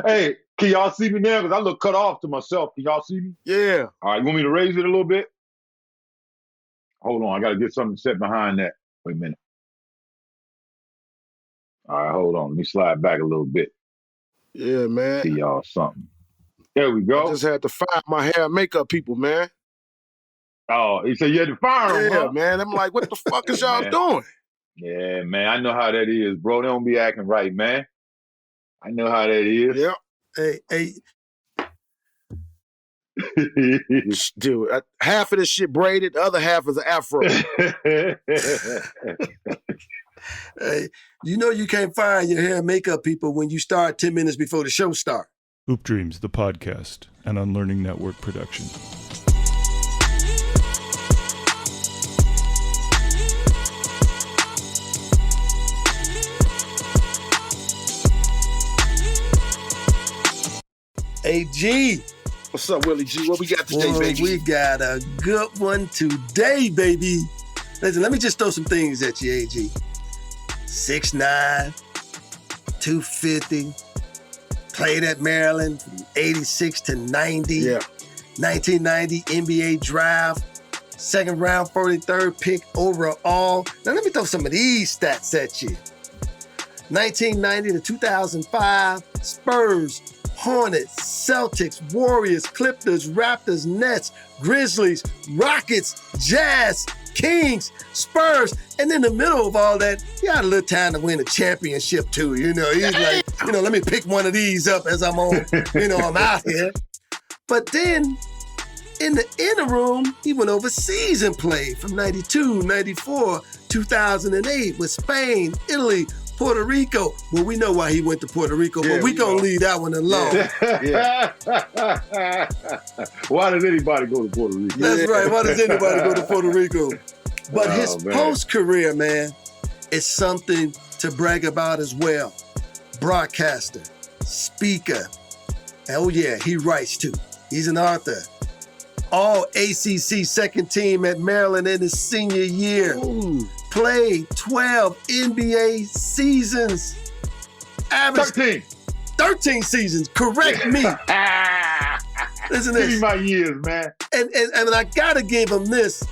Hey, can y'all see me now? Because I look cut off to myself. Can y'all see me? Yeah. All right, you want me to raise it a little bit? Hold on, I got to get something set behind that. Wait a minute. All right, hold on. Let me slide back a little bit. Yeah, man. See y'all something. There we I go. just had to fire my hair and makeup people, man. Oh, he said you had to fire him, Yeah, huh? man. I'm like, what the fuck is y'all Man. doing? Yeah, man. I know how that is, bro. They don't be acting right, man. I know how that is. Yeah. Hey, Dude, half of this shit braided, the other half is an afro. hey, you know you can't fire your hair and makeup people when you start 10 minutes before the show starts. Hoop Dreams, the podcast, an Unlearning Network production. Agee. What's up, Willie G? What we got today, Boy, baby? we got a good one today, baby. Listen, let me just throw some things at you, Agee. 6'9", 250, played at Maryland from 86 to 90. Yeah. 1990 NBA draft, second round, 43rd pick overall. Now let me throw some of these stats at you. 1990 to 2005, Spurs, Hornets, Celtics, Warriors, Clippers, Raptors, Nets, Grizzlies, Rockets, Jazz, Kings, Spurs, and in the middle of all that, he had a little time to win a championship too. You know, he's like, let me pick one of these up as I'm on, I'm out here. But then, in the interim, he went overseas and played from 92, 94, 2008 with Spain, Italy, Puerto Rico. Well, we know why he went to Puerto Rico, but we gonna leave that one alone. Why does anybody go to Puerto Rico? That's right. Why does anybody go to Puerto Rico? But his post-career, man, is something to brag about as well. Broadcaster, speaker. Oh yeah, he writes too. He's an author. All ACC second team at Maryland in his senior year. Ooh. Played 12 NBA seasons. Average 13 seasons. Correct me. Listen to Give me this. my years, man. And I gotta give him this.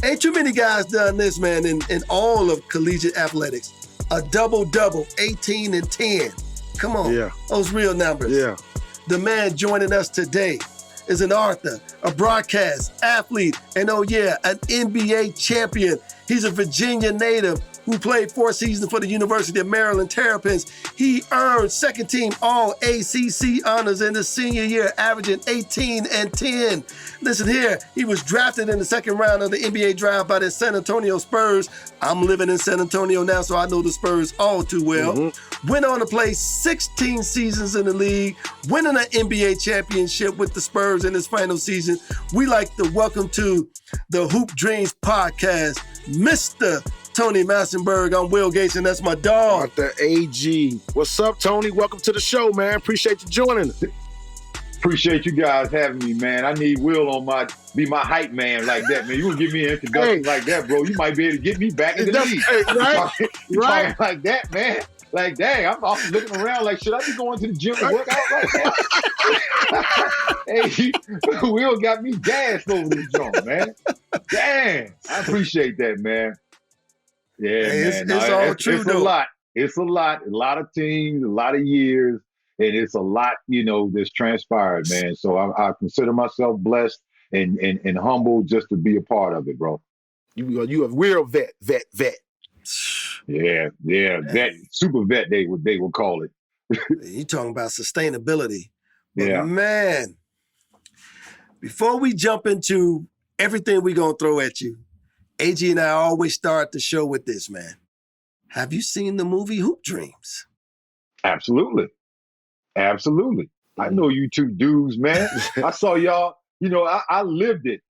Ain't too many guys done this, man, in all of collegiate athletics. A double-double, 18 and 10. Come on. Yeah. Those real numbers. Yeah. The man joining us today is an author, a broadcast athlete, and an NBA champion. He's a Virginia native who played 4 seasons for the University of Maryland Terrapins. He earned second team All-ACC honors in his senior year, averaging 18 and 10. Listen here, he was drafted in the second round of the NBA draft by the San Antonio Spurs. I'm living in San Antonio now, so I know the Spurs all too well. Mm-hmm. Went on to play 16 seasons in the league, winning an NBA championship with the Spurs in his final season. We like to welcome to the Hoop Dreams podcast, Mr. Tony Massenburg. I'm Will Gates, and that's my dog. Dr. Agee. What's up, Tony? Welcome to the show, man. Appreciate you joining us. Appreciate you guys having me, man. I need Will be my hype man like that, man. You gonna give me an introduction like that, bro? You might be able to get me back in the league. Right? Like that, man. Like, dang, I'm often looking around like, should I be going to the gym to work out right now? Hey, Will got me gassed over this joint, man. Dang, I appreciate that, man. Yeah, man. It's all true, it's though. It's a lot of teams, a lot of years, and it's a lot, that's transpired, man. So I consider myself blessed and humble just to be a part of it, bro. You a real vet. Yeah, vet, super vet, they would call it. You talking about sustainability. But Yeah. man, before we jump into everything we're going to throw at you, Agee and I always start the show with this, man. Have you seen the movie Hoop Dreams? Absolutely. I know you two dudes, man. I saw y'all, I lived it.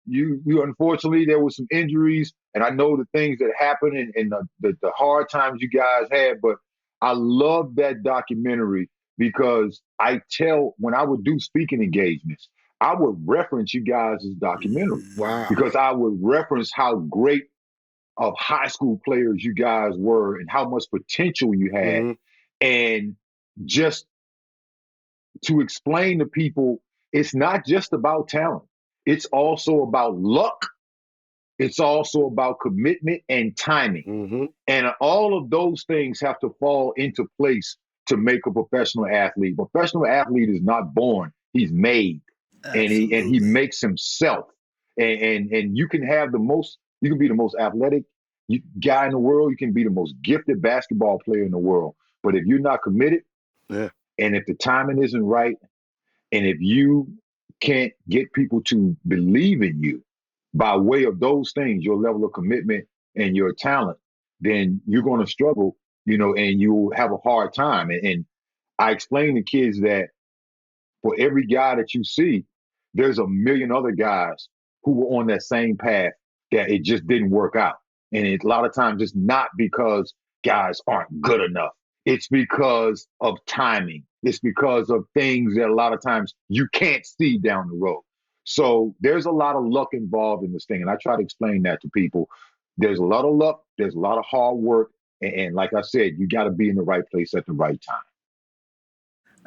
You unfortunately, there was some injuries, and I know the things that happened and the hard times you guys had, but I love that documentary because when I would do speaking engagements, I would reference you guys' documentary. Wow. Because I would reference how great of high school players you guys were and how much potential you had. Mm-hmm. And just to explain to people, it's not just about talent. It's also about luck. It's also about commitment and timing. Mm-hmm. And all of those things have to fall into place to make a professional athlete. Professional athlete is not born, he's made. And he Absolutely. makes himself. And you can have you can be the most athletic guy in the world, you can be the most gifted basketball player in the world. But if you're not committed, Yeah. and if the timing isn't right, and if you can't get people to believe in you by way of those things, your level of commitment and your talent, then you're going to struggle, and you'll have a hard time. And I explain to kids that for every guy that you see, there's a million other guys who were on that same path that it just didn't work out. And a lot of times it's not because guys aren't good enough. It's because of timing. It's because of things that a lot of times you can't see down the road. So there's a lot of luck involved in this thing. And I try to explain that to people. There's a lot of luck. There's a lot of hard work. And like I said, you got to be in the right place at the right time.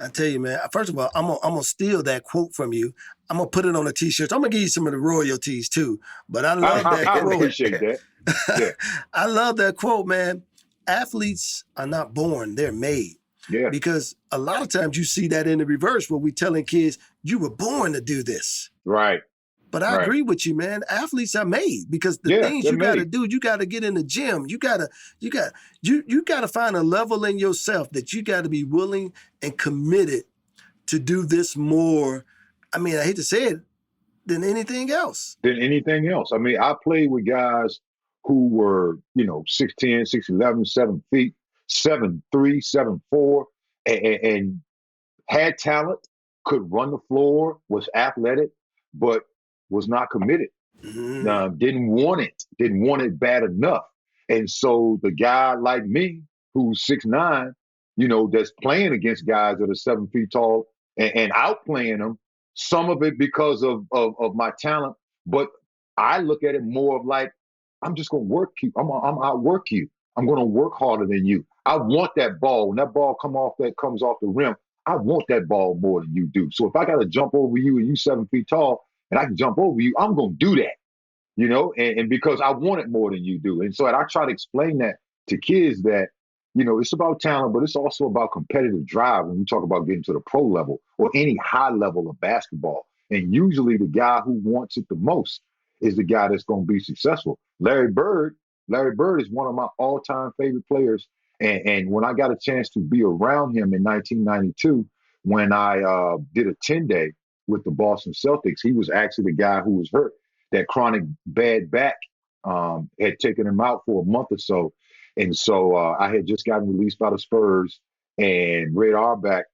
I tell you, man, first of all, I'm gonna steal that quote from you. I'm gonna put it on a t-shirt. I'm gonna give you some of the royalties too. But I love that I quote. appreciate that. Yeah. I love that quote, man. Athletes are not born, they're made. Yeah. Because a lot of times you see that in the reverse where we're telling kids, you were born to do this. Right. But I agree with you, man. Athletes are made because the things you got to do, you got to get in the gym. You got to find a level in yourself that you got to be willing and committed to do this more. I mean, I hate to say it, than anything else. I mean, I played with guys who were, 6'10", 6'11", 7 feet, 7'3", 7'4", and had talent, could run the floor, was athletic, but was not committed. Didn't want it bad enough. And so the guy like me, who's 6'9", that's playing against guys that are 7 feet tall and outplaying them, some of it because of my talent, but I look at it more of like, I'm just going to work you. I'm outwork you. I'm going to work harder than you. I want that ball. When that ball comes off the rim, I want that ball more than you do. So if I got to jump over you and you 7 feet tall and I can jump over you, I'm going to do that, and because I want it more than you do. And so I try to explain that to kids that, it's about talent, but it's also about competitive drive when we talk about getting to the pro level or any high level of basketball. And usually the guy who wants it the most is the guy that's going to be successful. Larry Bird is one of my all-time favorite players. And when I got a chance to be around him in 1992, when I did a 10-day with the Boston Celtics, he was actually the guy who was hurt. That chronic bad back had taken him out for a month or so. And so I had just gotten released by the Spurs, and Red Auerbach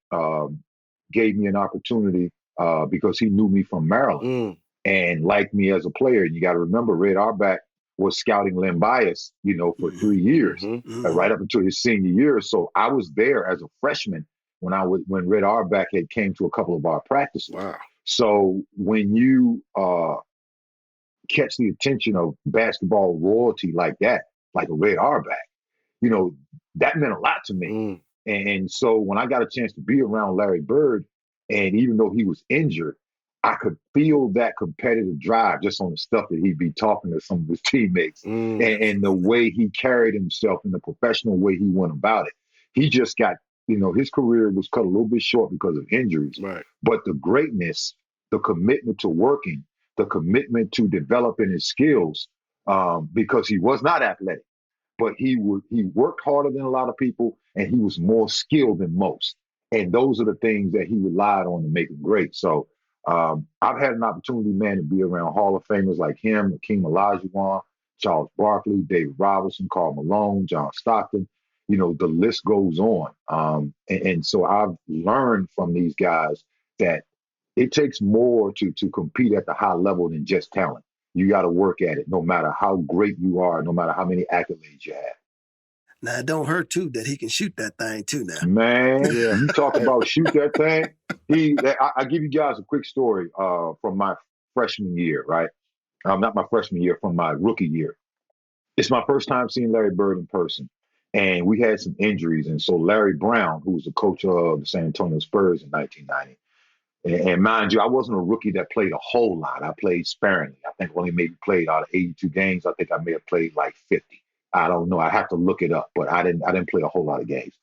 gave me an opportunity because he knew me from Maryland and liked me as a player. And you got to remember, Red Auerbach was scouting Len Bias, for 3 years, right up until his senior year. So I was there as a freshman when Red Auerbach had came to a couple of our practices. Wow. So when you catch the attention of basketball royalty like that, like a Red Auerbach, that meant a lot to me. And so when I got a chance to be around Larry Bird, and even though he was injured, I could feel that competitive drive just on the stuff that he'd be talking to some of his teammates and the way he carried himself and the professional way he went about it. He just got, his career was cut a little bit short because of injuries. Right. But the greatness, the commitment to working, the commitment to developing his skills, because he was not athletic, but he worked harder than a lot of people, and he was more skilled than most. And those are the things that he relied on to make him great. So I've had an opportunity, man, to be around Hall of Famers like him, Hakeem Olajuwon, Charles Barkley, David Robinson, Karl Malone, John Stockton. The list goes on. And so I've learned from these guys that it takes more to compete at the high level than just talent. You got to work at it, no matter how great you are, no matter how many accolades you have. Now, it don't hurt, too, that he can shoot that thing, too, now. Man, you talk about shoot that thing. I give you guys a quick story from my freshman year, right? Not my freshman year, from my rookie year. It's my first time seeing Larry Bird in person. and we had some injuries. And so Larry Brown, who was the coach of the San Antonio Spurs in 1990, and mind you, I wasn't a rookie that played a whole lot. I played sparingly. I think only maybe played out of 82 games. I think I may have played like 50. I don't know. I have to look it up, but I didn't play a whole lot of games.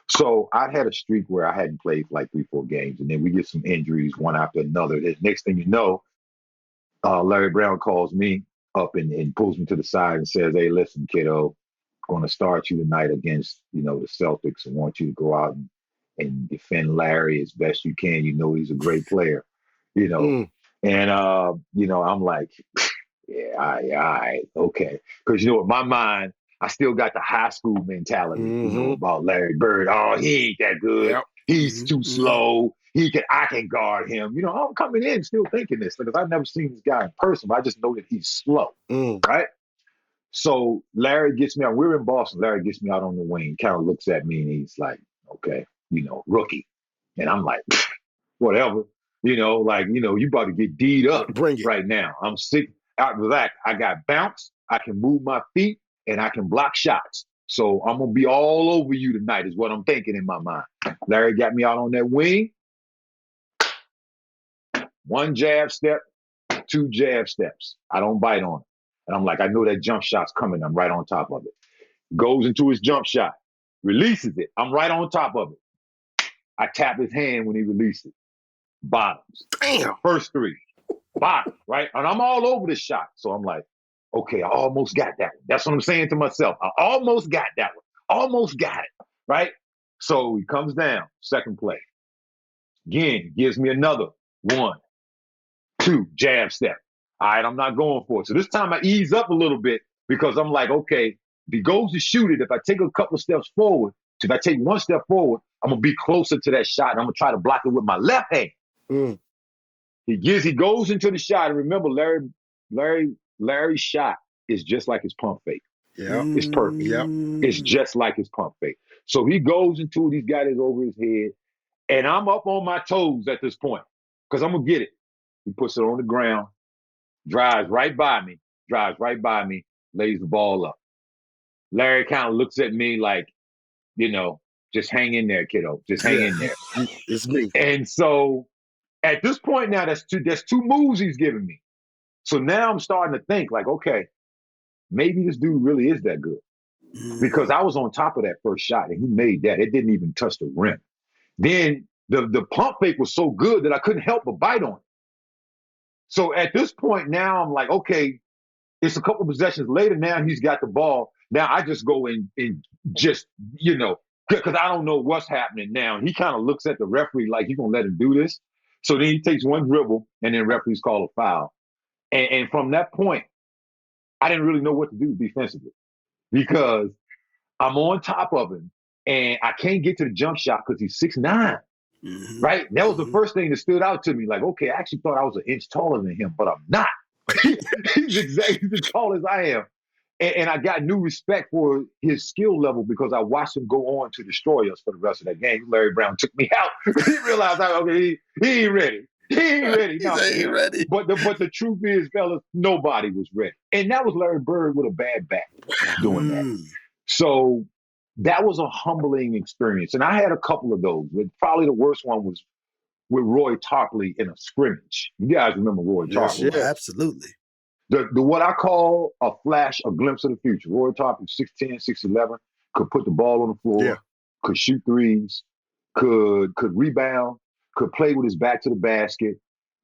So I had a streak where I hadn't played for like 3-4 games, and then we get some injuries one after another. The next thing you know, Larry Brown calls me up and pulls me to the side and says, "Hey, listen, kiddo, I'm going to start you tonight against, the Celtics and want you to go out and defend Larry as best you can. You know, he's a great player, you know." Mm. And, I'm like, yeah, all right, okay. Because, in my mind, I still got the high school mentality, about Larry Bird. Oh, he ain't that good. Yep. He's too slow. I can guard him. I'm coming in still thinking this because I've never seen this guy in person, but I just know that he's slow, right? So Larry gets me out. We're in Boston. Larry gets me out on the wing, kind of looks at me, and he's like, okay, rookie. And I'm like, whatever. You about to get D'd up Bring it. right now. I'm sick. Out of that, I got bounce. I can move my feet, and I can block shots. So I'm going to be all over you tonight is what I'm thinking in my mind. Larry got me out on that wing. 1 jab step, 2 jab steps. I don't bite on it. And I'm like, I know that jump shot's coming. I'm right on top of it. Goes into his jump shot, releases it. I'm right on top of it. I tap his hand when he releases it. Bottoms. Damn. First 3. Bottoms, right? And I'm all over the shot. So I'm like, okay, I almost got that one. That's what I'm saying to myself. I almost got that one. Almost got it, right? So he comes down, second play. Again, gives me another 1, 2, jab step. All right, I'm not going for it. So this time I ease up a little bit because I'm like, okay, if he goes to shoot it, if I take a couple of steps forward, if I take 1 step forward, I'm going to be closer to that shot, and I'm going to try to block it with my left hand. Mm. He goes into the shot, and remember, Larry's shot is just like his pump fake. Yeah. It's perfect. Yep. It's just like his pump fake. So he goes into it, he's got it over his head, and I'm up on my toes at this point because I'm going to get it. He puts it on the ground, drives right by me, lays the ball up. Larry kind of looks at me like, just hang in there, kiddo. Just hang in there. It's me. And so at this point now, there's 2 moves he's giving me. So now I'm starting to think like, okay, maybe this dude really is that good. Because I was on top of that first shot and he made that. It didn't even touch the rim. Then the pump fake was so good that I couldn't help but bite on it. So at this point now, I'm like, okay, it's a couple possessions later. Now he's got the ball. Now I just go and just, because I don't know what's happening now. And he kind of looks at the referee like, you going to let him do this? So then he takes 1 dribble and then referees call a foul. And from that point, I didn't really know what to do defensively because I'm on top of him and I can't get to the jump shot because he's 6'9". Right? That was the first thing that stood out to me. Like, okay, I actually thought I was an inch taller than him, but I'm not. He's exactly as tall as I am. And I got new respect for his skill level because I watched him go on to destroy us for the rest of that game. Larry Brown took me out. He realized, okay, he ain't ready. He ain't ready. No, he ain't ready. But the truth is, fellas, nobody was ready. And that was Larry Bird with a bad back doing that. So that was a humbling experience. And I had a couple of those. Probably the worst one was with Roy Tarpley in a scrimmage. You guys remember Roy Tarpley? Yeah, absolutely. The what I call a glimpse of the future. Roy Tarpley, 6'10", 6'11", could put the ball on the floor, could shoot threes, could rebound, could play with his back to the basket.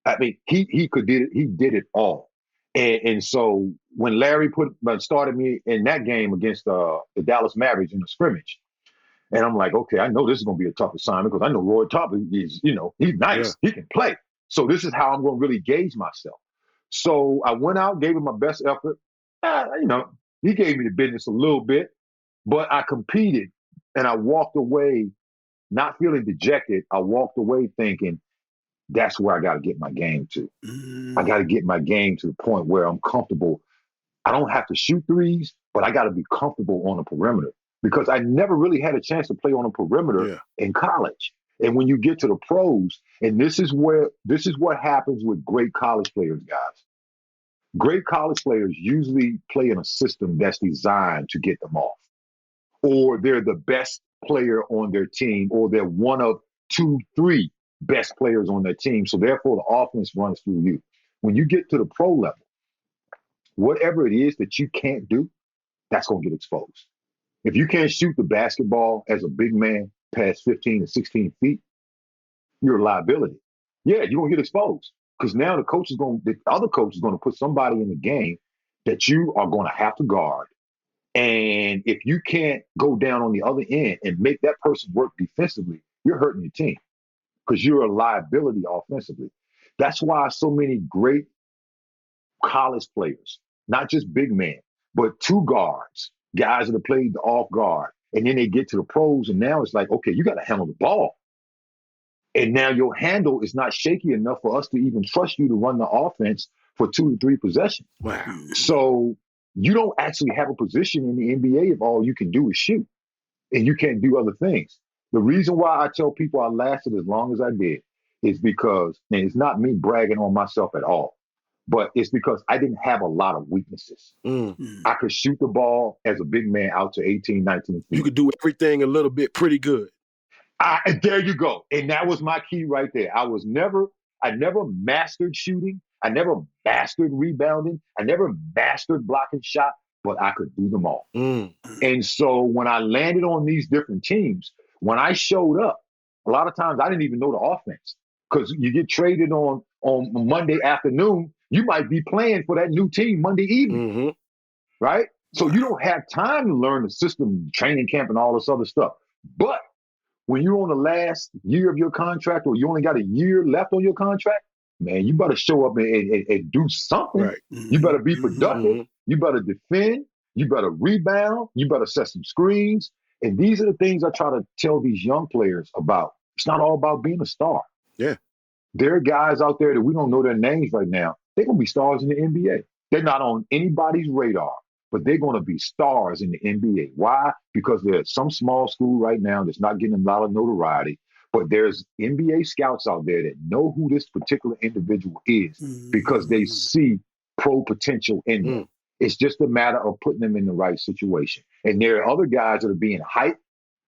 I mean, he did it all. And so when Larry started me in that game against the Dallas Mavericks in the scrimmage, and I'm like, okay, I know this is going to be a tough assignment because I know Roy Tarpley is, he's nice. Yeah. He can play. So this is how I'm going to really gauge myself. So I went out, gave him my best effort. He gave me the business a little bit, but I competed and I walked away not feeling dejected. I walked away thinking, that's where I got to get my game to. I got to get my game to the point where I'm comfortable. I don't have to shoot threes, but I got to be comfortable on the perimeter because I never really had a chance to play on a perimeter in college. And when you get to the pros, and this is what happens with great college players, guys. Great college players usually play in a system that's designed to get them off. or they're the best player on their team, or they're one of 2, 3 best players on their team. So therefore, the offense runs through you. When you get to the pro level, whatever it is that you can't do, that's going to get exposed. If you can't shoot the basketball as a big man past 15 to 16 feet, you're a liability. Yeah, you're going to get exposed because now the other coach is going to put somebody in the game that you are going to have to guard. And if you can't go down on the other end and make that person work defensively, you're hurting your team because you're a liability offensively. That's why so many great college players, not just big men, but 2 guards, guys that have played the off guard, and then they get to the pros, and now it's like, okay, you got to handle the ball. And now your handle is not shaky enough for us to even trust you to run the offense for 2 to 3 possessions. Wow. So you don't actually have a position in the NBA if all you can do is shoot and you can't do other things. The reason why I tell people I lasted as long as I did is because, and it's not me bragging on myself at all, but it's because I didn't have a lot of weaknesses. I could shoot the ball as a big man out to 18, 19 feet. You could do everything a little bit pretty good. There you go. And that was my key right there. I never mastered shooting. I never mastered rebounding. I never mastered blocking shot, but I could do them all. And so when I landed on these different teams, when I showed up, a lot of times I didn't even know the offense because you get traded on Monday afternoon. You might be playing for that new team Monday evening, right? So you don't have time to learn the system, training camp, and all this other stuff. But when you're on the last year of your contract or you only got a year left on your contract, man, you better show up and do something. Right. You better be productive. You better defend. You better rebound. You better set some screens. And these are the things I try to tell these young players about. It's not all about being a star. Yeah. There are guys out there that we don't know their names right now. They're going to be stars in the NBA. They're not on anybody's radar, but they're going to be stars in the NBA. Why? Because there's some small school right now that's not getting a lot of notoriety, but there's NBA scouts out there that know who this particular individual is because they see pro potential in them. It's just a matter of putting them in the right situation. And there are other guys that are being hyped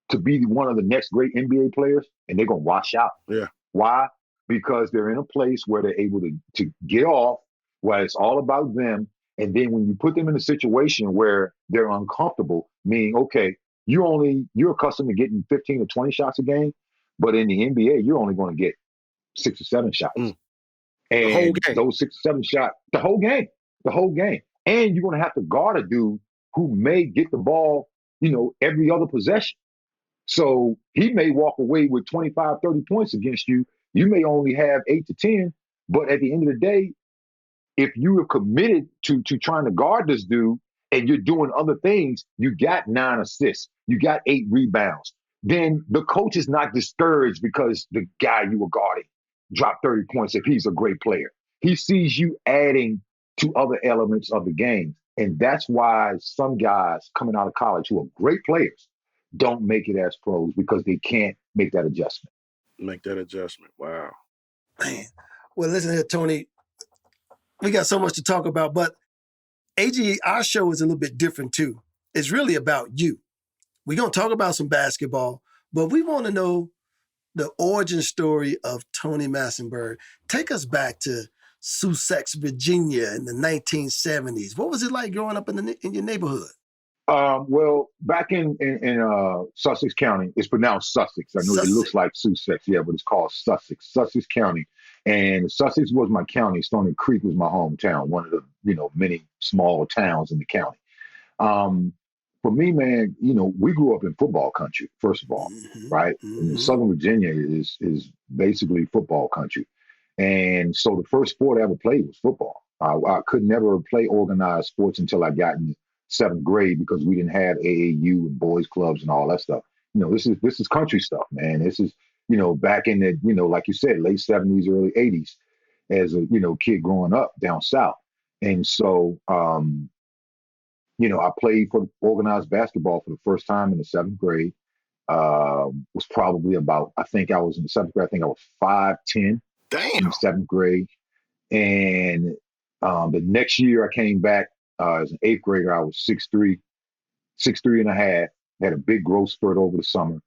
to be one of the next great NBA players, and they're going to wash out. Yeah. Why? Because they're in a place where they're able to get off, where it's all about them. And then when you put them in a situation where they're uncomfortable, meaning, okay, you're accustomed to getting 15 or 20 shots a game, but in the NBA, you're only going to get 6 or 7 shots. And the whole game. Those 6 or 7 shots, the whole game. And you're going to have to guard a dude who may get the ball, every other possession. So he may walk away with 25, 30 points against you. You may only have 8 to 10, but at the end of the day, if you are committed to trying to guard this dude and you're doing other things, you got 9 assists, you got 8 rebounds. Then the coach is not discouraged because the guy you were guarding dropped 30 points if he's a great player. He sees you adding to other elements of the game. And that's why some guys coming out of college who are great players don't make it as pros because they can't make that adjustment. Wow. Man. Well, listen here, Tony. We got so much to talk about, but Agee, our show is a little bit different too. It's really about you. We're going to talk about some basketball, but we want to know the origin story of Tony Massenburg. Take us back to Sussex, Virginia in the 1970s. What was it like growing up in your neighborhood? Well, back in Sussex County, it's pronounced Sussex. I know It looks like Sussex, but it's called Sussex County. And Sussex was my county. Stony Creek was my hometown, one of the, many small towns in the county. For me, man, we grew up in football country, first of all, right? Southern Virginia is basically football country. And so the first sport I ever played was football. I could never play organized sports until I got in 7th grade because we didn't have AAU and boys clubs and all that stuff. This is country stuff, man. This is, back in the, like you said, late 70s, early 80s as a, kid growing up down south. And so, I played for organized basketball for the first time in the 7th grade. Was probably about, I think I was in the 7th grade, I think I was 5'10". Damn. In the 7th grade. And the next year I came back as an 8th grader, I was 6'3" and a half. Had a big growth spurt over the summer.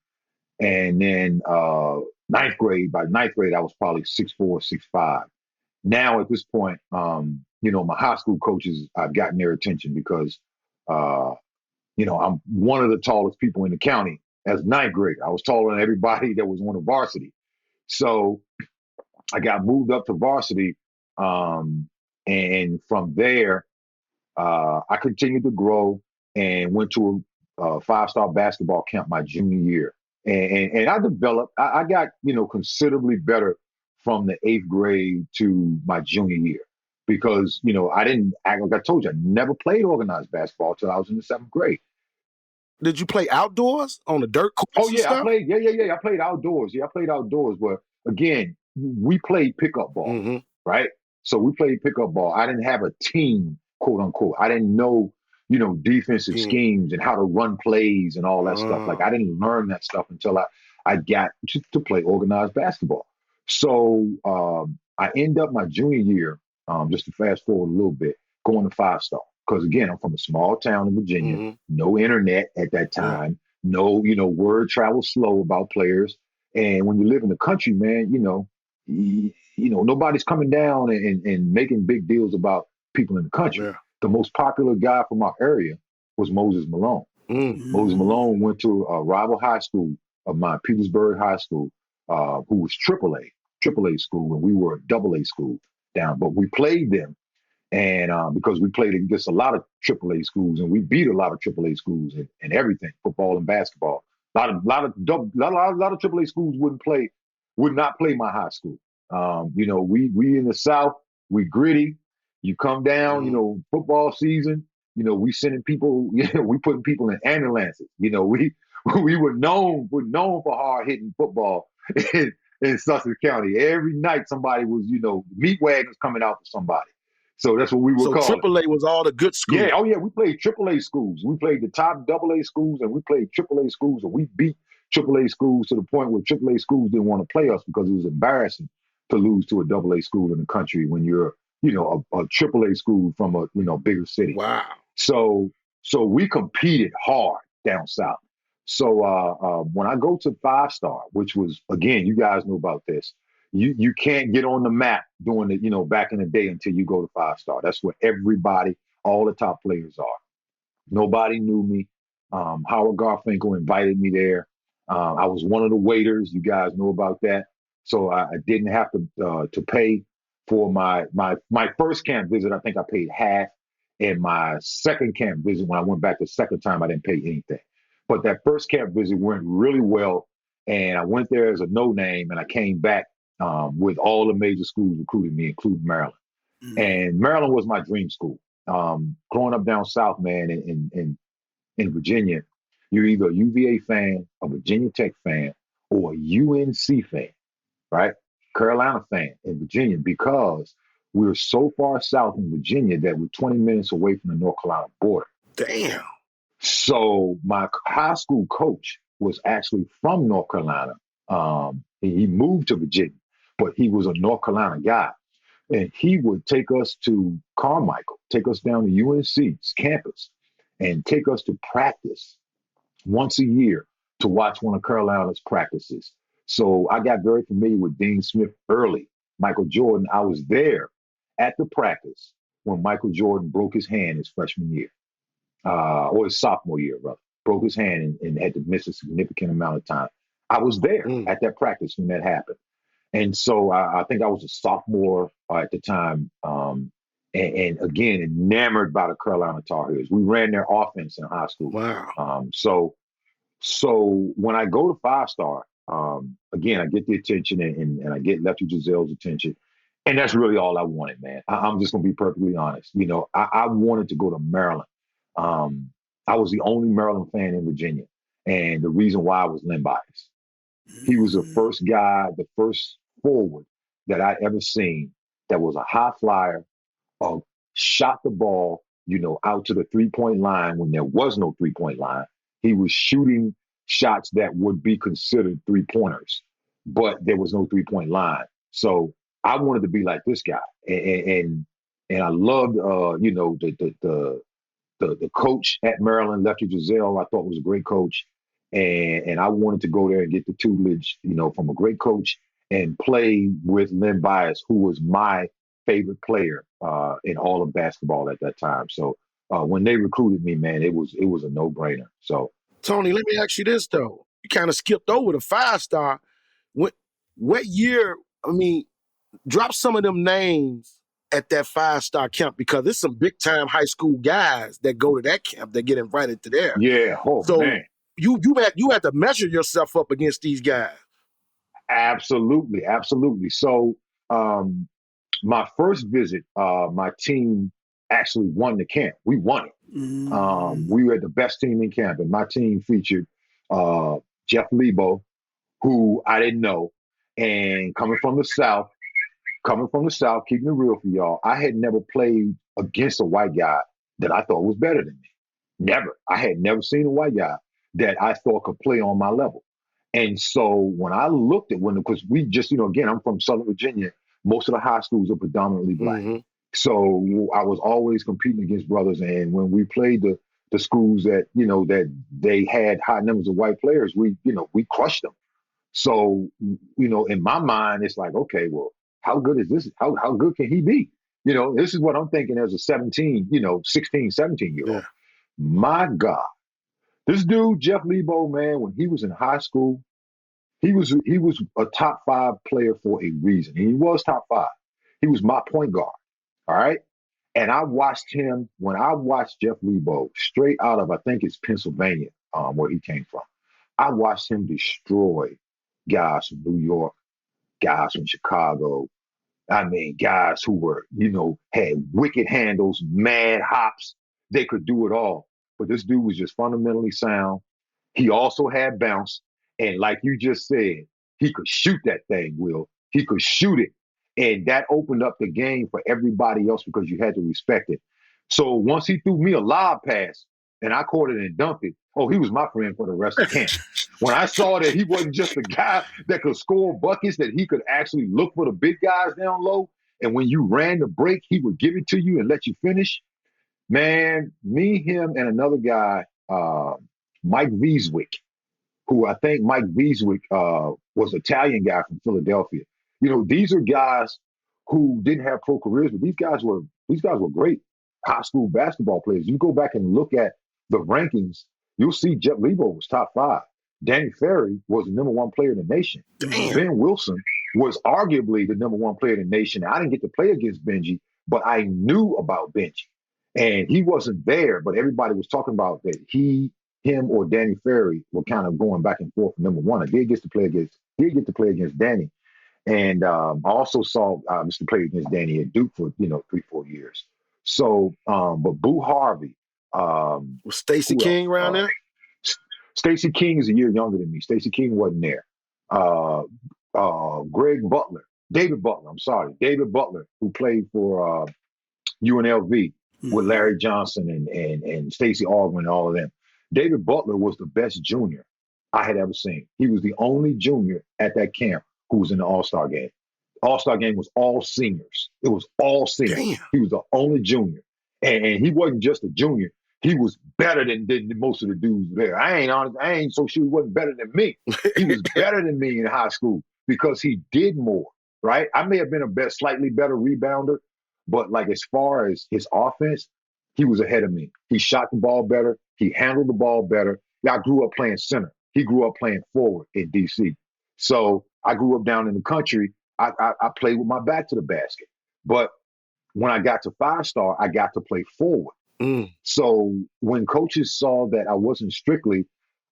And then by ninth grade, I was probably 6'4", 6'5". Now at this point, my high school coaches, I've gotten their attention because, I'm one of the tallest people in the county as ninth grader. I was taller than everybody that was on the varsity. So I got moved up to varsity. And from there, I continued to grow and went to a five-star basketball camp my junior year. And I developed, I got, considerably better from the 8th grade to my junior year because, I didn't, like I told you, I never played organized basketball until I was in the 7th grade. Did you play outdoors on the dirt courts Oh, and yeah, stuff? I played. Yeah. I played outdoors. Yeah, I played outdoors. But again, we played pickup ball, right? So we played pickup ball. I didn't have a team, quote unquote. I didn't know, defensive schemes and how to run plays and all that stuff. Like I didn't learn that stuff until I got to play organized basketball. So I end up my junior year, just to fast forward a little bit, going to 5-star. Because again, I'm from a small town in Virginia, no internet at that time. No, word travels slow about players. And when you live in the country, man, nobody's coming down and making big deals about people in the country. Yeah. The most popular guy from our area was Moses Malone. Moses Malone went to a rival high school of mine, Petersburg High School, who was AAA school, and we were a AA school down. But we played them. And because we played against a lot of AAA schools, and we beat a lot of AAA schools and everything, football and basketball. A lot of AAA schools would not play my high school. We in the South, we gritty. You come down, football season. We sending people. We putting people in ambulances. We were known for hard hitting football in Sussex County. Every night somebody was, meat wagons coming out for somebody. So that's what we were calling. So AAA was all the good schools. Yeah, we played AAA schools. We played the top AA schools, and we played AAA schools, and we beat AAA schools to the point where AAA schools didn't want to play us because it was embarrassing to lose to a AA school in the country when you're, a AAA school from a, bigger city. Wow. So we competed hard down south. So when I go to 5-star, which was, again, you guys know about this. You can't get on the map doing it, back in the day until you go to 5-star. That's where everybody, all the top players are. Nobody knew me. Howard Garfinkel invited me there. I was one of the waiters. You guys know about that. So I didn't have to pay for my first camp visit. I think I paid half. And my second camp visit, when I went back the second time, I didn't pay anything. But that first camp visit went really well. And I went there as a no-name, and I came back with all the major schools recruiting me, including Maryland. And Maryland was my dream school. Growing up down south, man, in Virginia, you're either a UVA fan, a Virginia Tech fan, or a UNC fan, right? Carolina fan in Virginia, because we're so far south in Virginia that we're 20 minutes away from the North Carolina border. Damn. So my high school coach was actually from North Carolina. He moved to Virginia, but he was a North Carolina guy. And he would take us to Carmichael, take us down to UNC's campus, and take us to practice once a year to watch one of Carolina's practices. So I got very familiar with Dean Smith early. Michael Jordan, I was there at the practice when Michael Jordan broke his hand his freshman year, or his sophomore year, rather. Broke his hand and had to miss a significant amount of time. I was there at that practice when that happened. And so I think I was a sophomore at the time, and again, enamored by the Carolina Tar Heels. We ran their offense in high school. Wow. So when I go to 5-star, again, I get the attention and I get Lefty Drizel's attention. And that's really all I wanted, man. I'm just going to be perfectly honest. I wanted to go to Maryland. I was the only Maryland fan in Virginia. And the reason why was Len Bias. He was the first guy, the first forward that I ever seen that was a high flyer, shot the ball, out to the 3-point line when there was no 3-point line. He was shooting shots that would be considered 3-pointers, but there was no 3-point line. So I wanted to be like this guy. And I loved, the coach at Maryland, Lefty Driesell, I thought was a great coach. And I wanted to go there and get the tutelage, from a great coach and play with Lynn Bias, who was my favorite player in all of basketball at that time. So when they recruited me, man, it was a no-brainer. So Tony, let me ask you this though. You kind of skipped over the 5-star. What year? I mean, drop some of them names at that 5-star camp, because there's some big time high school guys that go to that camp that get invited to there. yeah, man. You had to measure yourself up against these guys. Absolutely. So my first visit, my team actually won the camp. We won it. We were the best team in camp, and my team featured Jeff Lebo, who I didn't know, and coming from the South, keeping it real for y'all, I had never played against a white guy that I thought was better than me. Never. I had never seen a white guy that I thought could play on my level. And so when I looked at because we just, again, I'm from Southern Virginia. Most of the high schools are predominantly black. Mm-hmm. So I was always competing against brothers. And when we played the schools that, that they had high numbers of white players, we crushed them. So, in my mind, it's like, okay, well, how good is this? How good can he be? This is what I'm thinking as a 16, 17-year-old. Yeah. My God, this dude, Jeff Lebo, man, when he was in high school, he was a top 5 player for a reason. And he was top 5. He was my point guard. All right. And I watched him when I watched Jeff Lebo straight out of, I think it's Pennsylvania, where he came from. I watched him destroy guys from New York, guys from Chicago. I mean, guys who were, had wicked handles, mad hops. They could do it all. But this dude was just fundamentally sound. He also had bounce. And like you just said, he could shoot that thing, Will. He could shoot it. And that opened up the game for everybody else because you had to respect it. So once he threw me a lob pass and I caught it and dunked it, he was my friend for the rest of camp. When I saw that he wasn't just a guy that could score buckets, that he could actually look for the big guys down low, and when you ran the break, he would give it to you and let you finish. Man, me, him, and another guy, Mike Wieswick, who I think Mike Wieswick was an Italian guy from Philadelphia. These are guys who didn't have pro careers, but these guys were great high school basketball players. You go back and look at the rankings, you'll see Jeff Lebo was top 5. Danny Ferry was the number 1 player in the nation. Damn. Ben Wilson was arguably the number 1 player in the nation. I didn't get to play against Benji, but I knew about Benji. And he wasn't there, but everybody was talking about that him or Danny Ferry were kind of going back and forth for number 1. I did get to play against Danny. And I also saw Mr. play against Danny at Duke for 3-4 years. So, but Boo Harvey, was Stacey King around there? Stacey King is a year younger than me. Stacey King wasn't there. David Butler, who played for UNLV with Larry Johnson and Stacey Augman and all of them. David Butler was the best junior I had ever seen. He was the only junior at that camp who was in the All-Star game. All-Star game was all seniors. It was all seniors. Damn. He was the only junior. And he wasn't just a junior. He was better than most of the dudes there. I ain't so sure he wasn't better than me. He was better than me in high school because he did more, right? I may have been slightly better rebounder, but like as far as his offense, he was ahead of me. He shot the ball better. He handled the ball better. I grew up playing center. He grew up playing forward in D.C. So I grew up down in the country. I played with my back to the basket. But when I got to 5-star, I got to play forward. So when coaches saw that I wasn't strictly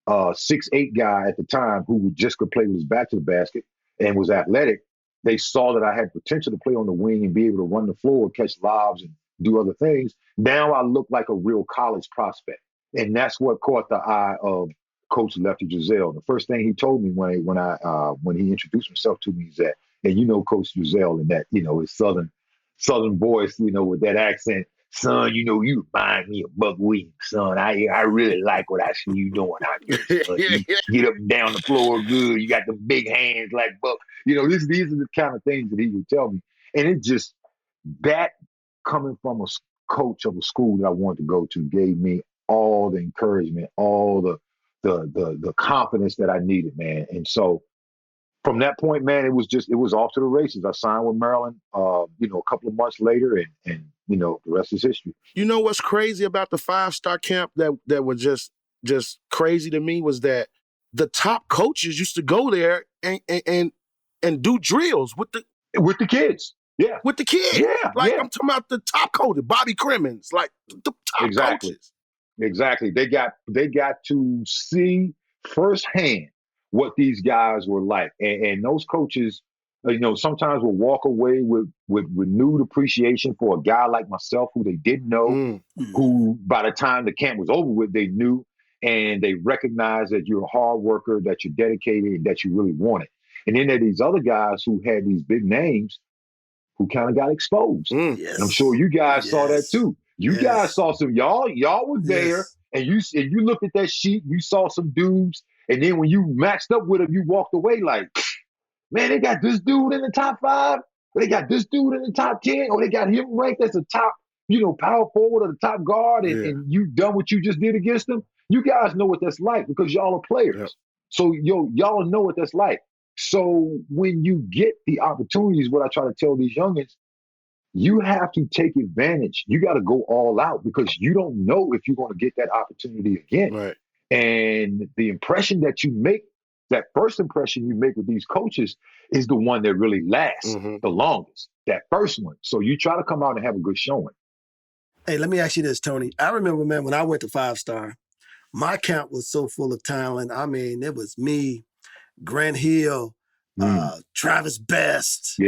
a 6'8" guy at the time who just could play with his back to the basket and was athletic, they saw that I had potential to play on the wing and be able to run the floor, catch lobs, and do other things. Now I look like a real college prospect. And that's what caught the eye of Coach Lefty Driesell. The first thing he told me when he introduced himself to me is that, and Coach Driesell and that, his southern voice, with that accent, son, you remind me of Buck Williams, son. I really like what I see you doing out there. Son. You get up and down the floor good. You got the big hands like Buck. These are the kind of things that he would tell me. And it just, that coming from a coach of a school that I wanted to go to gave me all the encouragement, all the confidence that I needed, man. And so from that point, man, it was off to the races. I signed with Maryland, a couple of months later, and the rest is history. You know what's crazy about the 5-star camp that was just crazy to me was that the top coaches used to go there and do drills with the kids. Yeah. With the kids. Yeah. I'm talking about the top coaches, Bobby Crimmins, like the top coaches. Exactly. They got to see firsthand what these guys were like. And those coaches, sometimes will walk away with renewed appreciation for a guy like myself who they didn't know, who by the time the camp was over with, they knew, and they recognized that you're a hard worker, that you're dedicated, and that you really want it. And then there are these other guys who had these big names who kind of got exposed. Yes. And I'm sure you guys saw that too. You guys saw some, y'all were there, and you looked at that sheet, you saw some dudes, and then when you matched up with them, you walked away like, man, they got this dude in the top 5, or they got this dude in the top 10, or they got him ranked as a top, power forward or the top guard, and you done what you just did against them. You guys know what that's like because y'all are players. Yep. So y'all know what that's like. So when you get the opportunities, what I try to tell these youngins, you have to take advantage. You got to go all out because you don't know if you're going to get that opportunity again. Right. And the impression that you make, that first impression you make with these coaches is the one that really lasts the longest, that first one. So you try to come out and have a good showing. Hey, let me ask you this, Tony. I remember, man, when I went to 5-star, my camp was so full of talent. I mean, it was me, Grant Hill, Travis Best,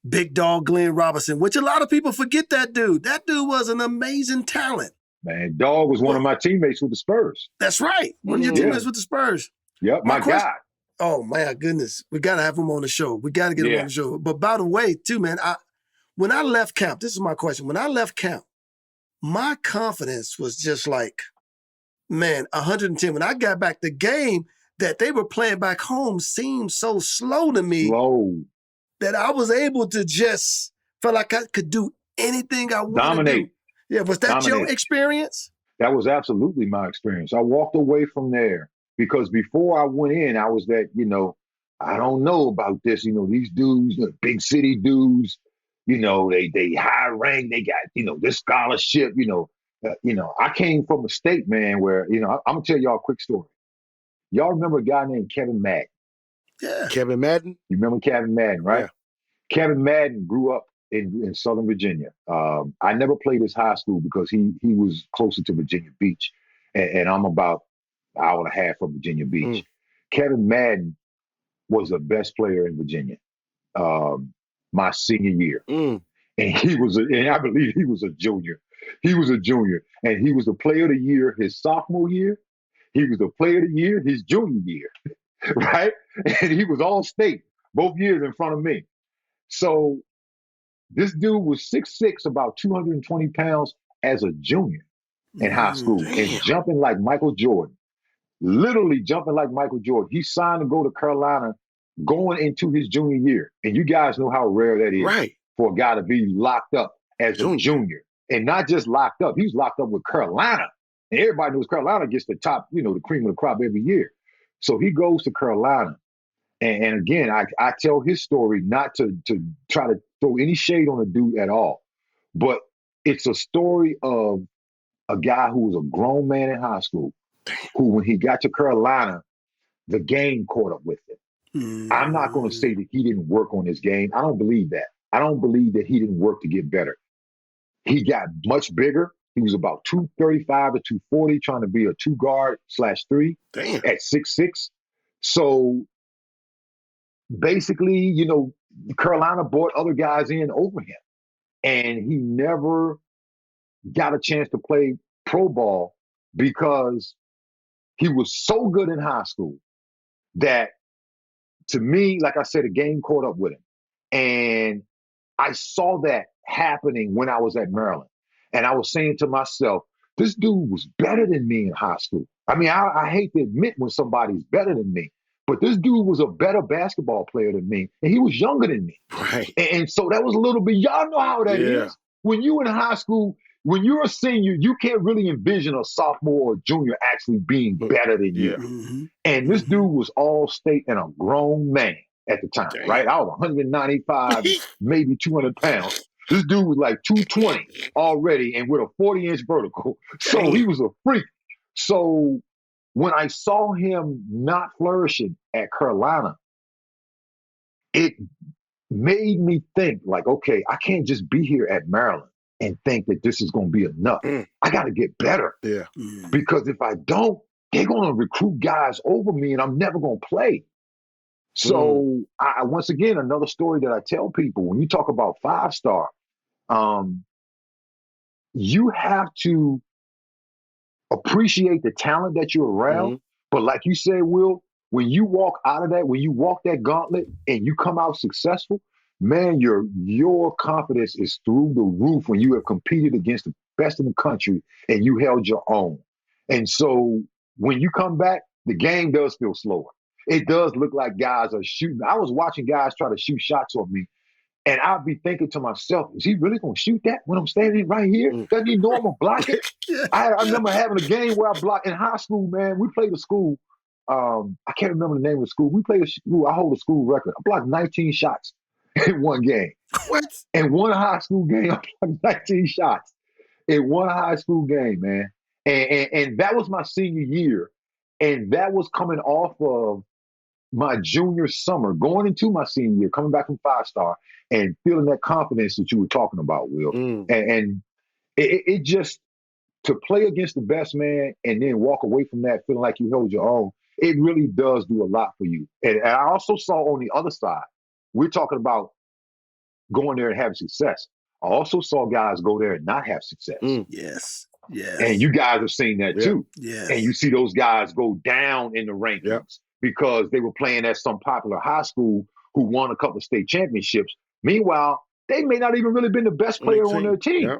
Big Dog Glenn Robinson, which a lot of people forget that dude. That dude was an amazing talent. Man, Dog was one of my teammates with the Spurs. That's right. One of your teammates with the Spurs. Yep, my guy. Oh, my goodness. We got to have him on the show. We got to get him on the show. But by the way, too, man, when I left camp, this is my question. When I left camp, my confidence was just like, man, 110. When I got back, the game that they were playing back home seemed so slow to me that I was able to just feel like I could do anything I wanted to do. Yeah, was that your experience? That was absolutely my experience. I walked away from there because before I went in, I was that, I don't know about this. These dudes, big city dudes, they high rank, they got, this scholarship, I came from a state, man, where, I'm going to tell y'all a quick story. Y'all remember a guy named Kevin Madden? Yeah. Kevin Madden? You remember Kevin Madden, right? Yeah. Kevin Madden grew up in Southern Virginia. I never played his high school because he was closer to Virginia Beach, and I'm about an hour and a half from Virginia Beach. Kevin Madden was the best player in Virginia my senior year. And and I believe he was a junior. He was a junior, and he was the player of the year his sophomore year. He was the player of the year his junior year, right? And he was all state both years in front of me. So this dude was 6'6", about 220 pounds as a junior in high school and jumping like Michael Jordan, literally jumping like Michael Jordan. He signed to go to Carolina going into his junior year. And you guys know how rare that is for a guy to be locked up as a junior. And not just locked up, he was locked up with Carolina. And everybody knows Carolina gets the top, the cream of the crop every year. So he goes to Carolina. And again, I tell his story not to try to throw any shade on a dude at all. But it's a story of a guy who was a grown man in high school, who when he got to Carolina, the game caught up with him. I'm not going to say that he didn't work on his game. I don't believe that. I don't believe that he didn't work to get better. He got much bigger. He was about 235 to 240, trying to be a 2-guard/3 at 6'6". So basically, Carolina brought other guys in over him. And he never got a chance to play pro ball because he was so good in high school that, to me, like I said, the game caught up with him. And I saw that happening when I was at Maryland. And I was saying to myself, this dude was better than me in high school. I mean, I hate to admit when somebody's better than me, but this dude was a better basketball player than me, and he was younger than me. Right. And so that was a little bit, y'all know how that is. when you in high school, when you're a senior, you can't really envision a sophomore or junior actually being better than you. Mm-hmm. And this dude was all state and a grown man at the time, Damn. right? I was 195, maybe 200 pounds. This dude was like 220 already and with a 40-inch vertical. So he was a freak. So when I saw him not flourishing at Carolina, it made me think like, okay, I can't just be here at Maryland and think that this is going to be enough. I got to get better. Yeah. Because if I don't, they're going to recruit guys over me and I'm never going to play. So I once again, another story that I tell people, when you talk about 5-star, you have to appreciate the talent that you're around. But like you said, Will, when you walk out of that, when you walk that gauntlet and you come out successful, man, your confidence is through the roof when you have competed against the best in the country and you held your own. And so when you come back, the game does feel slower. It does look like guys are shooting. I was watching guys try to shoot shots on me, and I'd be thinking to myself, is he really going to shoot that when I'm standing right here? Doesn't he know I'm going to block it? I remember having a game where I blocked in high school, man. We played a school. I can't remember the name of the school. We played a school. I hold a school record. I blocked 19 shots in one game. What? In one high school game, I blocked 19 shots. In one high school game, man. And that was my senior year. And that was coming off of my junior summer, going into my senior year, coming back from 5-star and feeling that confidence that you were talking about, Will. And it just, to play against the best man and then walk away from that feeling like you held your own, it really does do a lot for you. And I also saw on the other side, we're talking about going there and having success. I also saw guys go there and not have success. Yes. Yes. And you guys have seen that too. Yes. And you see those guys go down in the rankings because they were playing at some popular high school who won a couple of state championships. Meanwhile, they may not even really been the best player on their team.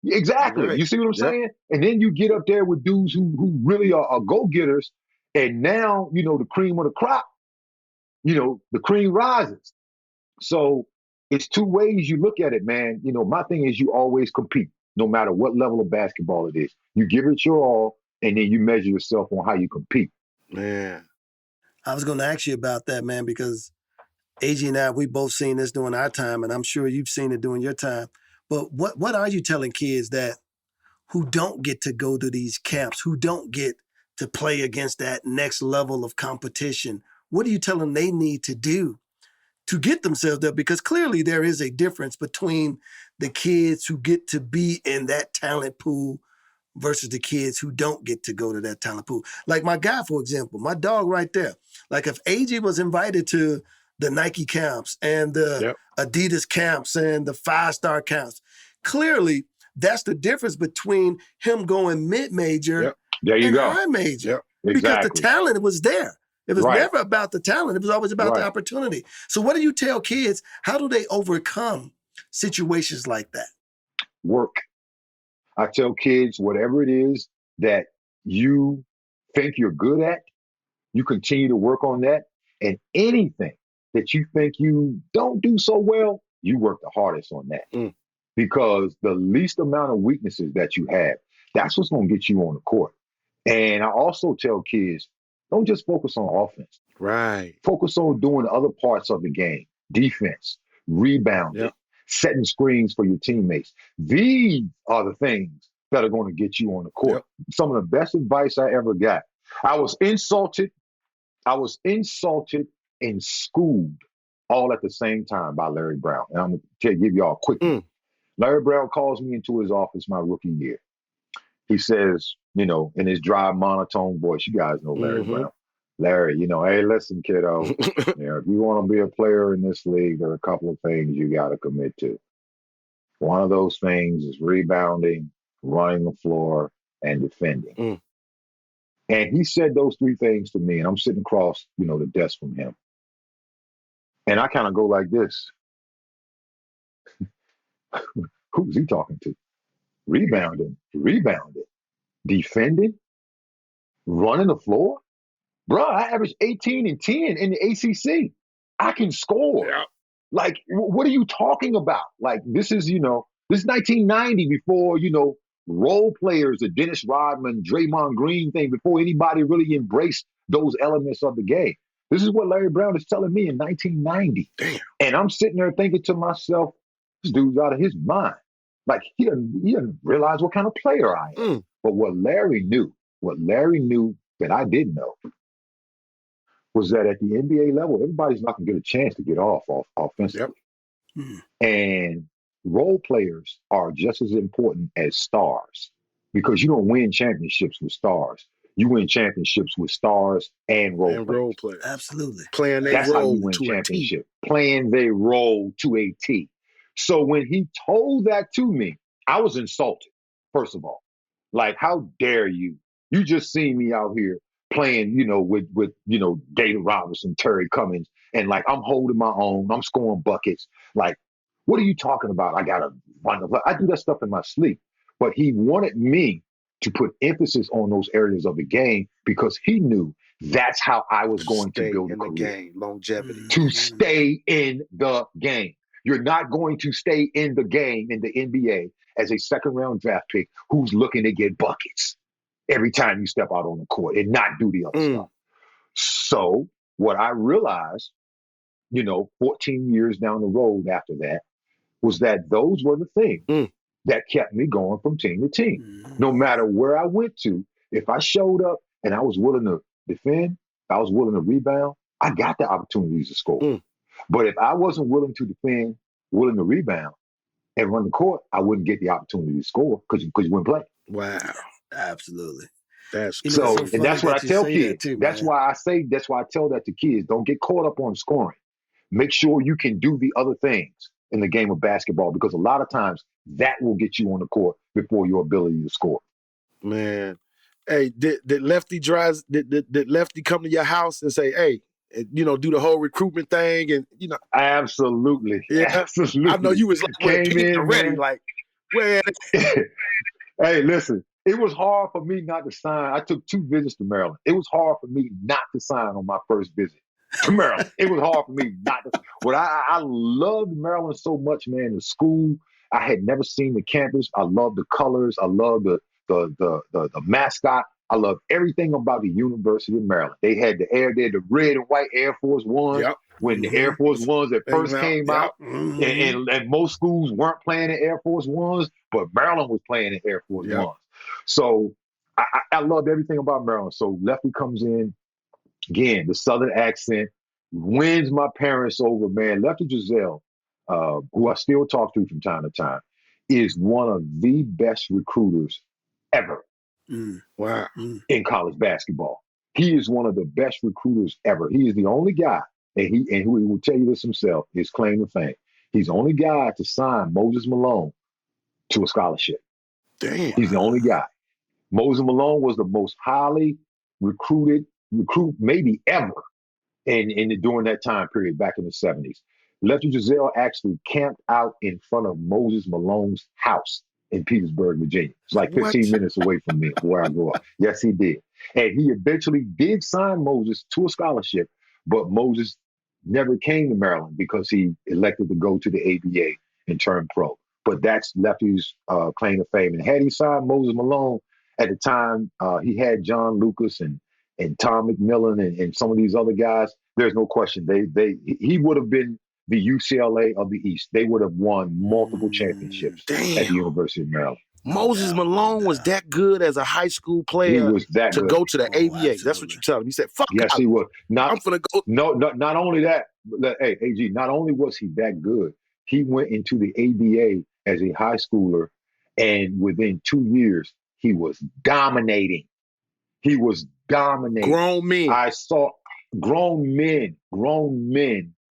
Exactly. Right. You see what I'm saying? And then you get up there with dudes who really are go-getters. And now, the cream of the crop, the cream rises. So it's two ways you look at it, man. My thing is you always compete, no matter what level of basketball it is. You give it your all, and then you measure yourself on how you compete. Man. I was going to ask you about that, man, because Agee and I, we both seen this during our time, and I'm sure you've seen it during your time. But what are you telling kids who don't get to go to these camps, who don't get to play against that next level of competition? What are you telling them they need to do to get themselves there? Because clearly there is a difference between the kids who get to be in that talent pool versus the kids who don't get to go to that talent pool. Like my guy, for example, my dog right there. Like if Agee was invited to the Nike camps and the Adidas camps and the 5-star camps, clearly that's the difference between him going mid-major and high major. Because the talent was there. It was never about the talent. It was always about the opportunity. So what do you tell kids? How do they overcome situations like that? Work. I tell kids, whatever it is that you think you're good at, you continue to work on that. And anything that you think you don't do so well, you work the hardest on that. Because the least amount of weaknesses that you have, that's what's going to get you on the court. And I also tell kids, don't just focus on offense. Right. Focus on doing other parts of the game. Defense, rebounding, setting screens for your teammates. These are the things that are going to get you on the court. Some of the best advice I ever got. I was insulted and schooled all at the same time by Larry Brown. And I'm going to give y'all a quick one. Larry Brown calls me into his office my rookie year. He says, in his dry, monotone voice, you guys know Larry Brown. Larry, hey, listen, kiddo, if you want to be a player in this league, there are a couple of things you got to commit to. One of those things is rebounding, running the floor, and defending. And he said those three things to me, and I'm sitting across, the desk from him. And I kind of go like this. Who's he talking to? Rebounding, defending, running the floor. Bro, I averaged 18 and 10 in the ACC. I can score. Like, what are you talking about? Like, this is, This is 1990 before, role players, the Dennis Rodman, Draymond Green thing, before anybody really embraced those elements of the game. This is what Larry Brown is telling me in 1990. Damn. And I'm sitting there thinking to myself, this dude's out of his mind. Like he doesn't realize what kind of player I am. But what Larry knew that I didn't know was that at the NBA level, everybody's not going to get a chance to get off offensively. Yep. And role players are just as important as stars because you don't win championships with stars. You win championships with stars and role players. Absolutely. Playing their That's how role you win to championship. Playing their role to a T. So when he told that to me, I was insulted, first of all. Like, how dare you? You just seen me out here playing, with David Robinson, Terry Cummings, and like I'm holding my own, I'm scoring buckets. Like, what are you talking about? I gotta run the. I do that stuff in my sleep. But he wanted me to put emphasis on those areas of the game because he knew that's how I was going to build a career. Game, longevity. To stay in the game. You're not going to stay in the game in the NBA as a second-round draft pick who's looking to get buckets every time you step out on the court and not do the other stuff. So what I realized, 14 years down the road after that, was that those were the things that kept me going from team to team. No matter where I went to, if I showed up and I was willing to defend, I was willing to rebound, I got the opportunities to score. But if I wasn't willing to defend, willing to rebound, and run the court, I wouldn't get the opportunity to score because you wouldn't play. Wow. Absolutely. That's so and that's what I tell kids. That's why I tell that to kids. Don't get caught up on scoring. Make sure you can do the other things in the game of basketball because a lot of times that will get you on the court before your ability to score. Man. Hey, did Lefty did Lefty come to your house and say, hey, do the whole recruitment thing and Absolutely. Yeah. Absolutely. I know you was like ready, man. like, where Hey, listen, it was hard for me not to sign. I took 2 visits to Maryland. It was hard for me not to sign on my first visit to Maryland. It was hard for me not to. But I loved Maryland so much, man. The school, I had never seen the campus. I loved the colors. I loved the mascot. I loved everything about the University of Maryland. They had the red and white Air Force Ones. Yep. When the Air Force Ones that first came out, and most schools weren't playing the Air Force Ones, but Maryland was playing the Air Force Ones. So I loved everything about Maryland. So Lefty comes in, again, the Southern accent, wins my parents over, man. Lefty Driesell, who I still talk to from time to time, is one of the best recruiters ever. Wow. In college basketball. He is one of the best recruiters ever. He is the only guy, and he will tell you this himself, his claim to fame. He's the only guy to sign Moses Malone to a scholarship. Damn. He's the only guy. Moses Malone was the most highly recruit maybe ever during that time period back in the 70s. Lefty Driesell actually camped out in front of Moses Malone's house in Petersburg, Virginia. It's like 15 minutes away from me, where I grew up. Yes, he did. And he eventually did sign Moses to a scholarship, but Moses never came to Maryland because he elected to go to the ABA and turn pro. But that's Lefty's claim to fame. And had he signed Moses Malone at the time, he had John Lucas and Tom McMillan and some of these other guys. There's no question. He would have been the UCLA of the East. They would have won multiple championships at the University of Maryland. Moses Malone was that good as a high school player He was that to good. go to the ABA. That's what you tell him. He said, fuck Yes, college. he was. I'm finna go. Not only that, but, hey, Agee, not only was he that good, he went into the ABA as a high schooler, and within 2 years, he was dominating. He was dominating. Grown men. I saw grown men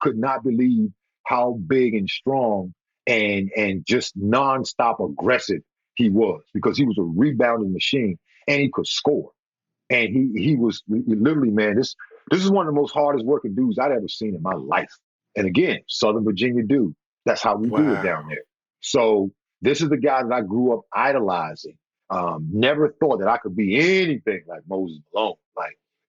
could not believe how big and strong and just nonstop aggressive he was, because he was a rebounding machine and he could score. And he was literally, man, this is one of the most hardest working dudes I'd ever seen in my life. And again, Southern Virginia dude. That's how we do it down there. So this is the guy that I grew up idolizing. Never thought that I could be anything like Moses Malone.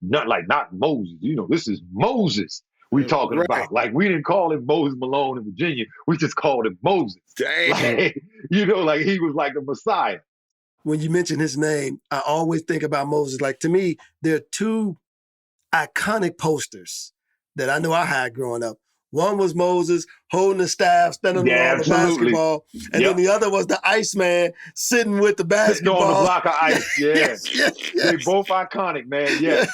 Not Moses. This is Moses we talking Right. about. Like, we didn't call him Moses Malone in Virginia. We just called him Moses. Dang. Like, like he was like the Messiah. When you mention his name, I always think about Moses. Like, to me, there are two iconic posters that I know I had growing up. One was Moses holding the staff, standing Yeah, on the absolutely. basketball. And then the other was the Iceman sitting with the basketball. Sitting on the block of ice. Yeah. yes. They both iconic, man. Yes.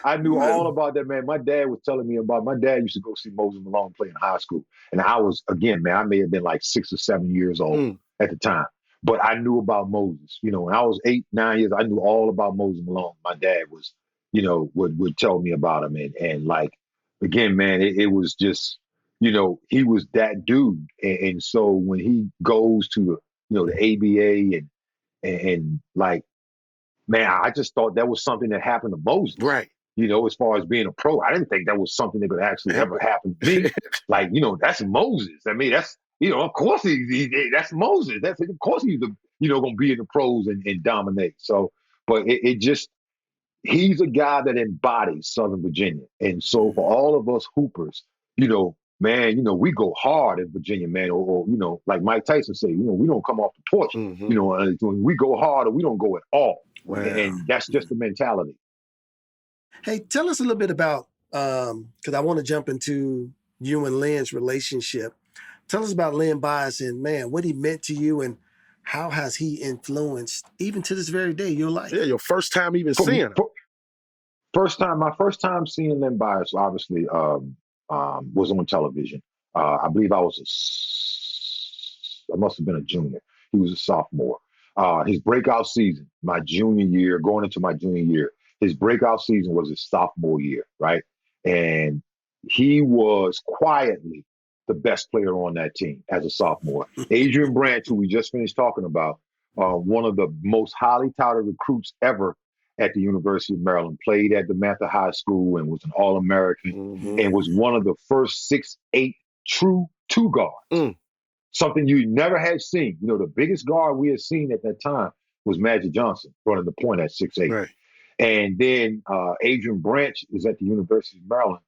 I knew all about that, man. My dad was telling me about, my dad used to go see Moses Malone play in high school. And I was, again, man, I may have been like 6 or 7 years old at the time. But I knew about Moses. When I was 8, 9 years, I knew all about Moses Malone. My dad was, would tell me about him. And like, again, man, it was just, he was that dude. And so when he goes to, the ABA and like, man, I just thought that was something that happened to Moses. Right. As far as being a pro, I didn't think that was something that could actually ever happen to me. Like, that's Moses. I mean, that's, of course that's Moses. Of course he's going to be in the pros and dominate. So, but it just, he's a guy that embodies Southern Virginia. And so for all of us hoopers, man, we go hard in Virginia, man, or like Mike Tyson say, we don't come off the porch, we go hard or we don't go at all. Wow. And that's just the mentality. Hey, tell us a little bit about, because I want to jump into you and Lynn's relationship. Tell us about Lynn Bias and, man, what he meant to you and how has he influenced, even to this very day, your life? Yeah, your first time even seeing him. My first time seeing Lynn Bias, obviously, was on television. I believe I must have been a junior. He was a sophomore. His breakout season, my junior year, going into my junior year, his breakout season was his sophomore year, right? And he was quietly the best player on that team as a sophomore. Adrian Branch, who we just finished talking about, one of the most highly touted recruits ever at the University of Maryland, played at DeMatha High School and was an All-American and was one of the first 6'8" true two guards. Something you never had seen. The biggest guard we had seen at that time was Magic Johnson running the point at 6'8". Right. And then Adrian Branch is at the University of Maryland,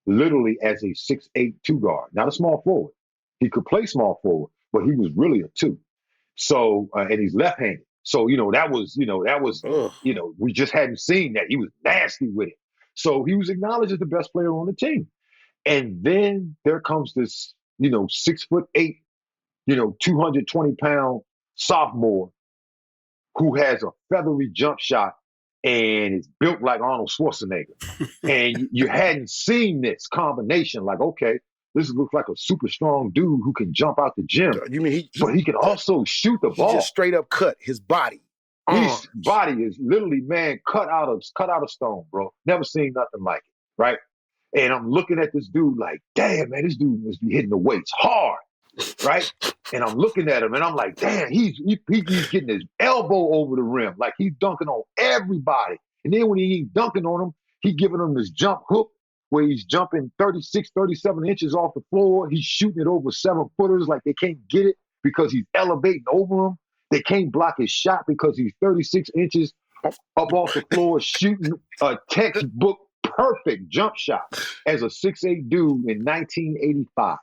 literally as a 6'8" two guard, not a small forward. He could play small forward, but he was really a two. So, and he's left-handed. So, that was, we just hadn't seen that. He was nasty with it. So he was acknowledged as the best player on the team. And then there comes this, 6'8", 220-pound sophomore who has a feathery jump shot and is built like Arnold Schwarzenegger. And you hadn't seen this combination. Like, okay, this looks like a super strong dude who can jump out the gym. You mean but he can also shoot the ball. He just straight up cut his body. His body is literally, man, cut out of stone, bro. Never seen nothing like it, right? And I'm looking at this dude like, damn, man, this dude must be hitting the weights hard, right? And I'm looking at him and I'm like, damn, he's getting his elbow over the rim, like he's dunking on everybody. And then when he ain't dunking on them, he giving them this jump hook where he's jumping 36, 37 inches off the floor. He's shooting it over 7-footers like they can't get it because he's elevating over them. They can't block his shot because he's 36 inches up off the floor shooting a textbook perfect jump shot as a 6'8" dude in 1985.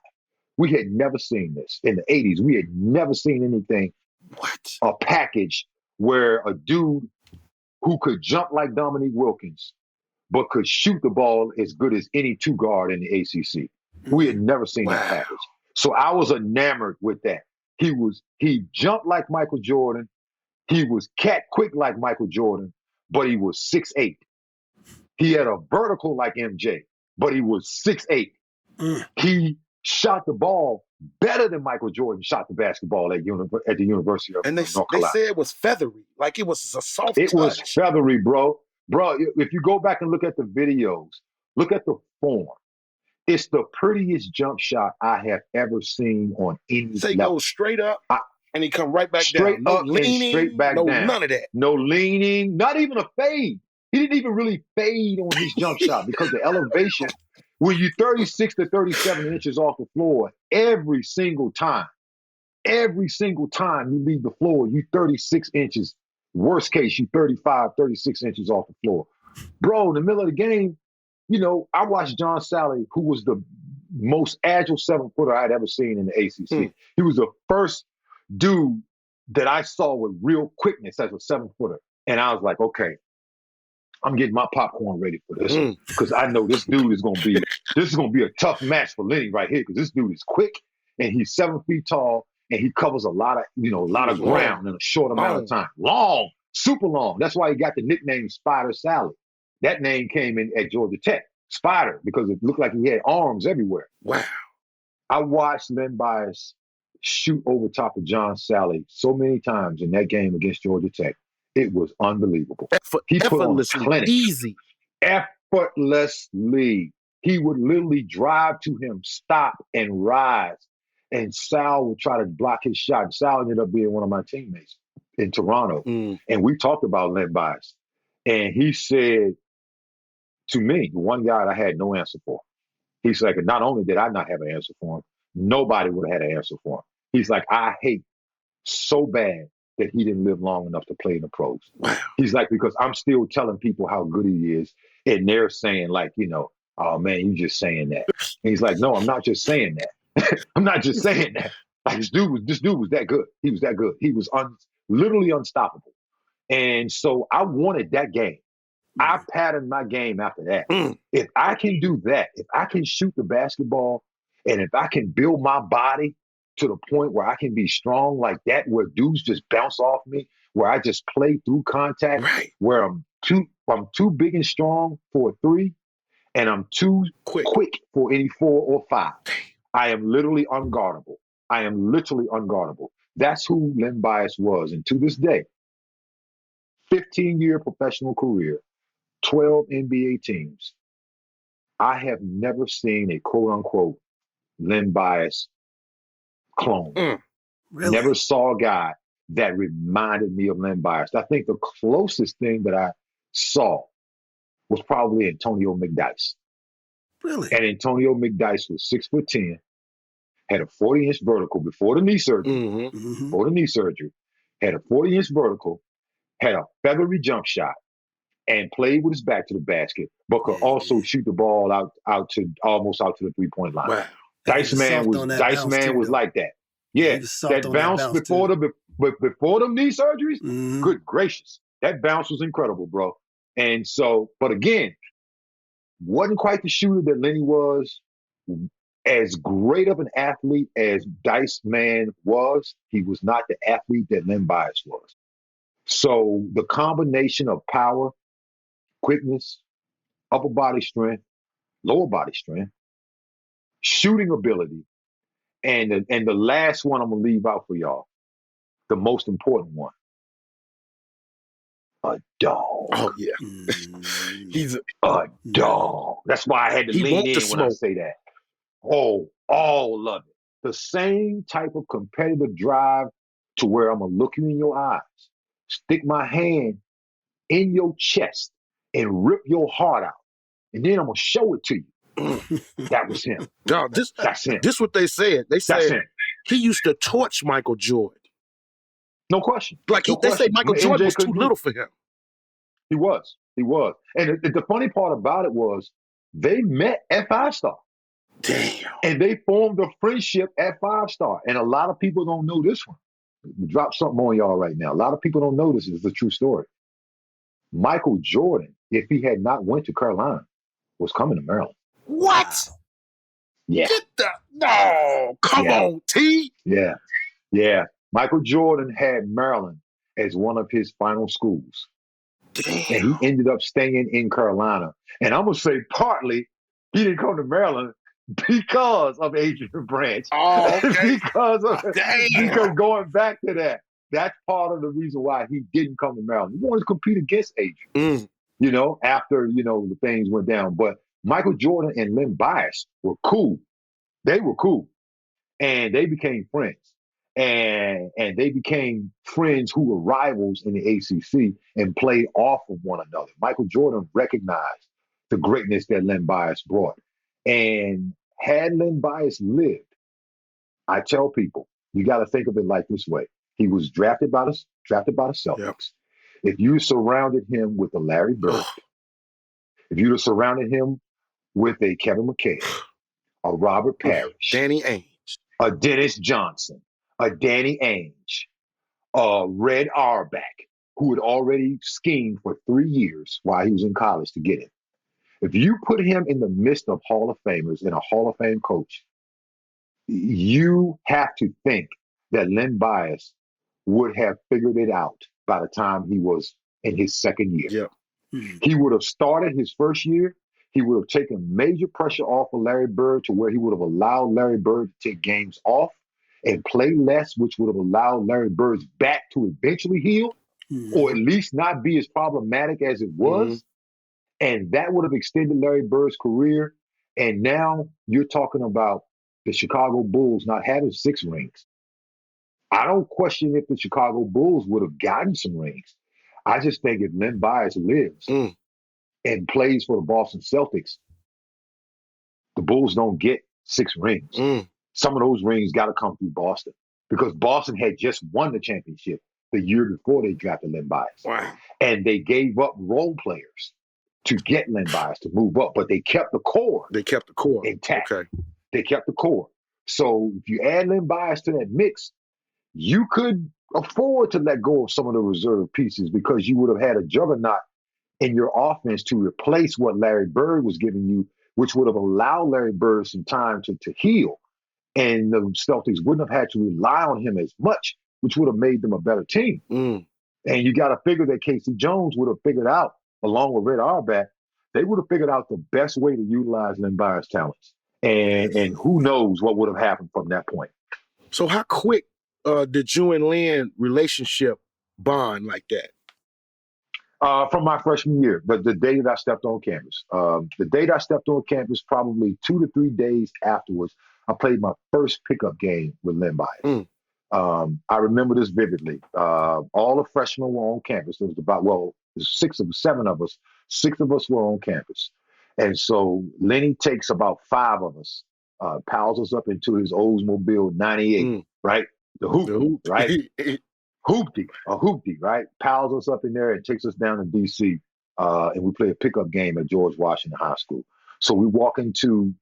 We had never seen this. In the 80s, we had never seen anything, a package where a dude who could jump like Dominique Wilkins, but could shoot the ball as good as any two guard in the ACC. We had never seen that package. So I was enamored with that. He jumped like Michael Jordan. He was cat quick like Michael Jordan, but he was 6'8". He had a vertical like MJ, but he was 6'8". He shot the ball better than Michael Jordan shot the basketball at the University of North Carolina. They said it was feathery, like it was a soft touch. It was feathery, bro. Bro, if you go back and look at the videos, look at the form. It's the prettiest jump shot I have ever seen on any level. He goes straight up and he come right back straight down. Up leaning, and straight back down. None of that. No leaning, not even a fade. He didn't even really fade on his jump shot because the elevation, when you're 36 to 37 inches off the floor, every single time you leave the floor, you 36 inches. Worst case, you 35, 36 inches off the floor. Bro, in the middle of the game, I watched John Sally, who was the most agile 7-footer I'd ever seen in the ACC. He was the first dude that I saw with real quickness as a 7-footer. And I was like, okay, I'm getting my popcorn ready for this one because I know this dude is going to be a tough match for Lenny right here because this dude is quick and he's 7 feet tall and he covers a lot of ground in a short amount of time. Long, super long. That's why he got the nickname Spider Sally. That name came in at Georgia Tech, Spider, because it looked like he had arms everywhere. Wow. I watched Len Bias shoot over top of John Sally so many times in that game against Georgia Tech. It was unbelievable. He put on a clinic. Easy. Effortlessly. He would literally drive to him, stop, and rise. And Sal would try to block his shot. Sal ended up being one of my teammates in Toronto. And we talked about Len Bias. And he said to me, the one guy I had no answer for. He's like, not only did I not have an answer for him, nobody would have had an answer for him. He's like, I hate so bad that he didn't live long enough to play in the pros. Wow. He's like, because I'm still telling people how good he is, and they're saying like, oh man, you just saying that. And he's like, no, I'm not just saying that. I'm not just saying that. Like this dude was that good. He was that good. He was literally unstoppable. And so I wanted that game. I patterned my game after that. If I can do that, if I can shoot the basketball, and if I can build my body to the point where I can be strong like that, where dudes just bounce off me, where I just play through contact, where I'm too big and strong for a 3, and I'm too quick for any 4 or 5. I am literally unguardable. That's who Len Bias was. And to this day, 15-year professional career, 12 NBA teams, I have never seen a quote-unquote Len Bias clone. Really? Never saw a guy that reminded me of Len Bias. I think the closest thing that I saw was probably Antonio McDyess. Really? And Antonio McDyess was 6'10", had a 40-inch vertical before the knee surgery. Before the knee surgery, had a 40-inch vertical, had a feathery jump shot, and played with his back to the basket, but could also shoot the ball out to the 3-point line. Wow. Dice Man was like that. Yeah, that bounce before the knee surgeries. Good gracious, that bounce was incredible, bro. And so, but again, wasn't quite the shooter that Lenny was. As great of an athlete as Dice Man was, he was not the athlete that Len Bias was. So the combination of power, quickness, upper body strength, lower body strength, shooting ability, and the last one I'm gonna leave out for y'all, the most important one, a dog. Oh yeah, he's a dog. That's why I had to lean in when I say that. Oh, all of it. The same type of competitive drive to where I'm gonna look you in your eyes, stick my hand in your chest, and rip your heart out, and then I'm gonna show it to you. That was him. No, that's him. This what they said. They said he used to torch Michael Jordan. No question. Like they say Michael Jordan was too little for him. He was. And the funny part about it was they met at 5-star. Damn. And they formed a friendship at 5-star. And a lot of people don't know this one. Drop something on y'all right now. A lot of people don't know this is the true story. Michael Jordan, if he had not went to Carolina, was coming to Maryland. What? Yeah. No, come on, T. Yeah. Michael Jordan had Maryland as one of his final schools. Damn. And he ended up staying in Carolina. And I'm going to say partly he didn't come to Maryland because of Adrian Branch. Oh, okay. because going back to that, that's part of the reason why he didn't come to Maryland. He wanted to compete against Adrian, after, the things went down. But Michael Jordan and Len Bias were cool. They were cool. And they became friends. And they became friends who were rivals in the ACC and played off of one another. Michael Jordan recognized the greatness that Len Bias brought. And had Len Bias lived, I tell people, you got to think of it like this way. He was drafted by the Celtics. Yep. If you surrounded him with a Larry Bird, if you'd have surrounded him with a Kevin McHale, a Robert Parrish, Danny Ainge, a Dennis Johnson, a Danny Ainge, a Red Auerbach, who had already schemed for 3 years while he was in college to get him. If you put him in the midst of Hall of Famers and a Hall of Fame coach, you have to think that Len Bias would have figured it out by the time he was in his second year. Yeah. He would have started his first year. He would have taken major pressure off of Larry Bird to where he would have allowed Larry Bird to take games off and play less, which would have allowed Larry Bird's back to eventually heal, or at least not be as problematic as it was. And that would have extended Larry Bird's career. And now you're talking about the Chicago Bulls not having 6 rings. I don't question if the Chicago Bulls would have gotten some rings. I just think if Len Bias lives and plays for the Boston Celtics, the Bulls don't get 6 rings. Some of those rings got to come through Boston because Boston had just won the championship the year before they drafted Len Bias. Wow. And they gave up role players to get Len Bias to move up, but they kept the core. They kept the core intact. Okay. They kept the core. So if you add Len Bias to that mix, you could afford to let go of some of the reserve pieces because you would have had a juggernaut in your offense to replace what Larry Bird was giving you, which would have allowed Larry Bird some time to heal. And the Celtics wouldn't have had to rely on him as much, which would have made them a better team. And you got to figure that Casey Jones would have figured out, along with Red Auerbach, they would have figured out the best way to utilize Len Bias' talents. And who knows what would have happened from that point. So how quick did you and Len relationship bond like that? From my freshman year, but the day that I stepped on campus. The day that I stepped on campus, probably 2 to 3 days afterwards, I played my first pickup game with Len Bias. I remember this vividly. All the freshmen were on campus. There was about, 7 of us. 6 of us were on campus. And so Lenny takes about 5 of us, piles us up into his Oldsmobile 98, right? The hoop, right? Hoopty, right? Piles us up in there and takes us down to D.C. And we play a pickup game at George Washington High School. So we walk into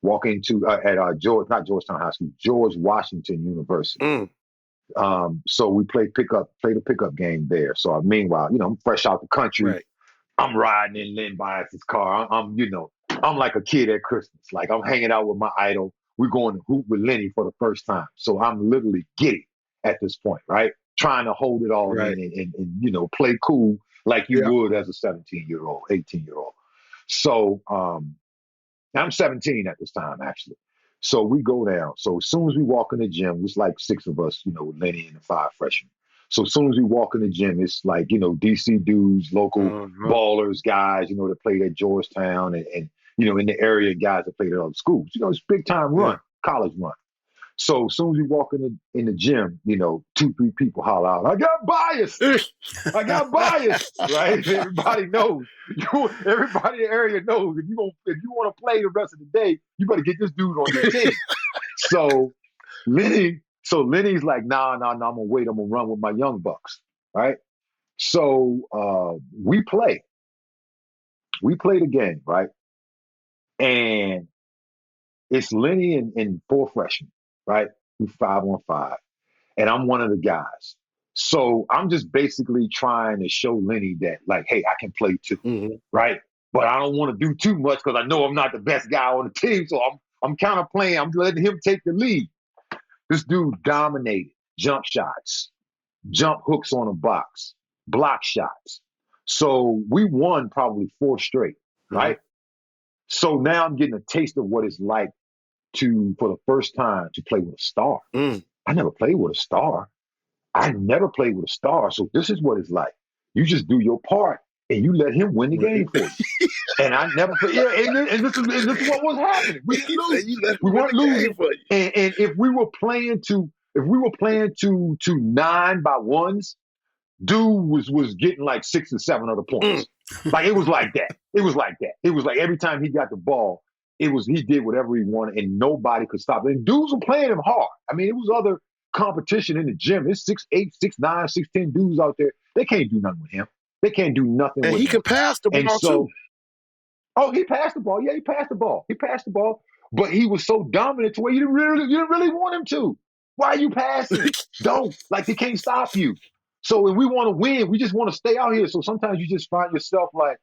at Georgetown High School, George Washington University. So we played a pickup game there. So meanwhile, I'm fresh out the country. Right. I'm riding in Len Bias's car. I'm like a kid at Christmas. Like I'm hanging out with my idol. We're going to hoop with Lenny for the first time. So I'm literally giddy at this point, right? Trying to hold it all in and play cool like you would as a 17-year-old, 18-year-old. So I'm 17 at this time, actually. So we go down. So as soon as we walk in the gym, it's like 6 of us, Lenny and the 5 freshmen. So as soon as we walk in the gym, it's like, DC dudes, local ballers, guys, that played at Georgetown and in the area, guys that played at other schools. It's big time run, college run. So as soon as we walk in the gym, 2, 3 people holler out, I got bias. I got bias, right? Everybody knows. Everybody in the area knows if you want to play the rest of the day, you better get this dude on your team. So Lenny's like, nah, I'm gonna wait. I'm gonna run with my young bucks, right? So we play the game, right? And it's Lenny and 4 freshmen, right? We 5-on-5, and I'm one of the guys. So I'm just basically trying to show Lenny that, like, hey, I can play too, right? But I don't want to do too much because I know I'm not the best guy on the team. So I'm kind of playing. I'm letting him take the lead. This dude dominated jump shots, jump hooks on a box, block shots. So we won probably 4 straight, right? So now I'm getting a taste of what it's like for the first time to play with a star. I never played with a star. So this is what it's like. You just do your part and you let him win the game for you. And I never played. Yeah, and this is what was happening. We didn't lose. We weren't losing. And if we were playing to 9 by ones, dude was getting like 6 or 7 other points. Like it was like that. It was like every time he got the ball, he did whatever he wanted and nobody could stop it. And dudes were playing him hard. I mean, it was other competition in the gym. There's 6'8", 6'9", 6'10" dudes out there. They can't do nothing with him. They can't do nothing with him. And he can pass the ball too. Oh, he passed the ball. Yeah, he passed the ball. He passed the ball. But he was so dominant to where you didn't really want him to. Why are you passing? Don't. Like, they can't stop you. So when we want to win, we just want to stay out here. So sometimes you just find yourself like,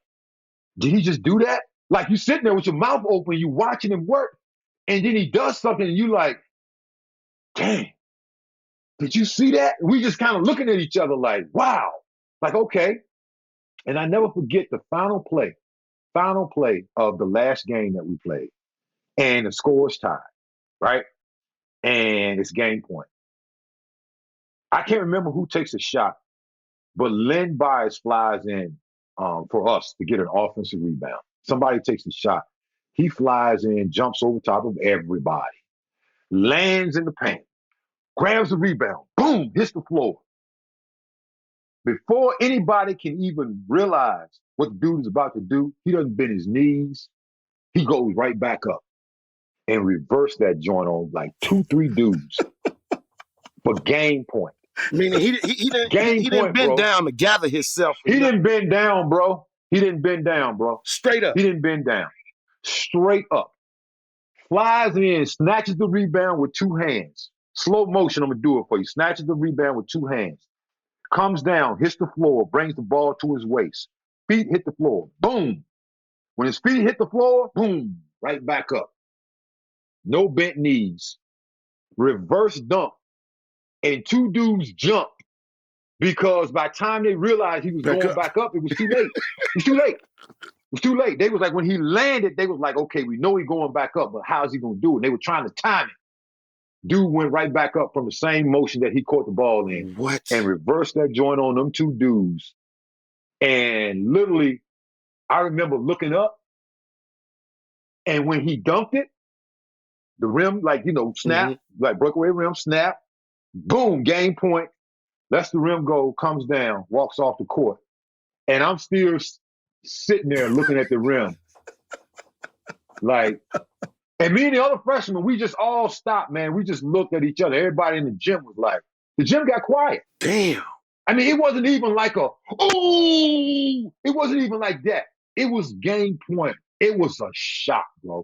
did he just do that? Like, you sitting there with your mouth open, you watching him work, and then he does something, and you like, dang, did you see that? And we just kind of looking at each other like, wow. Like, okay. And I never forget the final play of the last game that we played. And the score is tied, right? And it's game point. I can't remember who takes a shot, but Len Bias flies in for us to get an offensive rebound. Somebody takes a shot. He flies in, jumps over top of everybody, lands in the paint, grabs the rebound, boom, hits the floor. Before anybody can even realize what the dude is about to do, he doesn't bend his knees. He goes right back up and reverse that joint on like 2-3 dudes for game point. Meaning he didn't bend down to gather himself. He didn't bend down, bro. He didn't bend down, bro. Straight up. He didn't bend down. Straight up. Flies in, snatches the rebound with two hands. Slow motion, I'm going to do it for you. Snatches the rebound with two hands. Comes down, hits the floor, brings the ball to his waist. Feet hit the floor. Boom. When his feet hit the floor, boom, right back up. No bent knees. Reverse dunk. And two dudes jumped because by the time they realized he was going back up, it was too late. It was too late. It was too late. They was like, when he landed, they was like, okay, we know he's going back up, but how's he going to do it? And they were trying to time it. Dude went right back up from the same motion that he caught the ball in. What? And reversed that joint on them two dudes. And literally, I remember looking up, and when he dunked it, the rim, like, snap, like breakaway rim, snap, boom, game point. Lets the rim go, comes down, walks off the court. And I'm still sitting there looking at the rim. Like, and me and the other freshmen, we just all stopped, man. We just looked at each other. Everybody in the gym was like, the gym got quiet. Damn. I mean, it wasn't even like a, ooh, it wasn't even like that. It was game point. It was a shock, bro.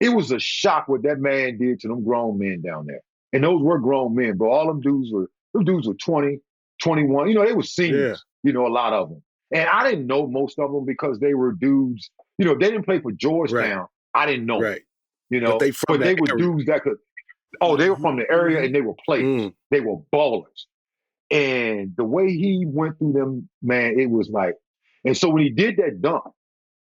It was a shock what that man did to them grown men down there. And those were grown men, bro. All them dudes were 20, 21. They were seniors, a lot of them. And I didn't know most of them because they were dudes. They didn't play for Georgetown. Right. I didn't know. Right. But they were dudes that could, they were from the area and they were players. They were ballers. And the way he went through them, man, it was like, and so when he did that dunk,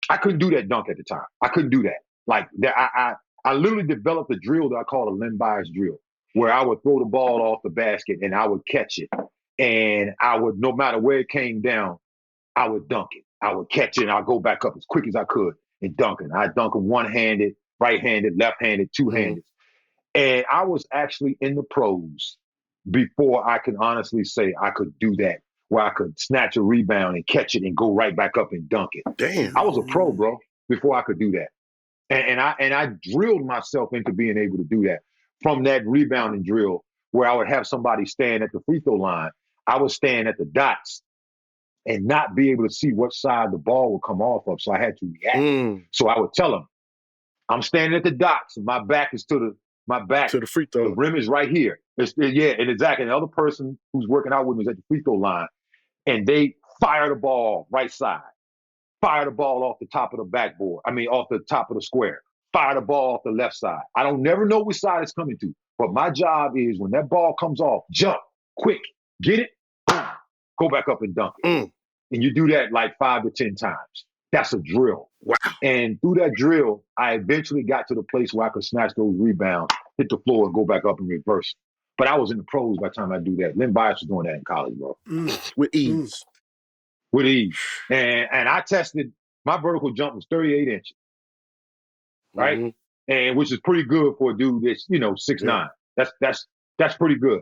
I couldn't do that dunk at the time. I couldn't do that. Like, I literally developed a drill that I call a Len Bias drill, where I would throw the ball off the basket and I would catch it. And I would, no matter where it came down, I would dunk it. I would catch it and I'd go back up as quick as I could and dunk it. I'd dunk it one-handed, right-handed, left-handed, two-handed. And I was actually in the pros before I can honestly say I could do that, where I could snatch a rebound and catch it and go right back up and dunk it. Damn. I was a pro, bro, before I could do that. And I drilled myself into being able to do that from that rebounding drill, where I would have somebody stand at the free throw line. I would stand at the dots and not be able to see what side the ball would come off of. So I had to react. So I would tell them, I'm standing at the dots and my back is to the free throw. The rim is right here. And exactly. And the other person who's working out with me is at the free throw line, and they fire the ball right side. Fire the ball off the top of the backboard. Off the top of the square. Fire the ball off the left side. I don't never know which side it's coming to. But my job is when that ball comes off, jump, quick, get it, boom, go back up and dunk it. And you do that like 5 to 10 times. That's a drill. Wow. And through that drill, I eventually got to the place where I could snatch those rebounds, hit the floor, and go back up and reverse. But I was in the pros by the time I do that. Len Bias was doing that in college, bro. With ease. With ease. And I tested, my vertical jump was 38 inches. Right? And which is pretty good for a dude that's, 6'9". That's pretty good.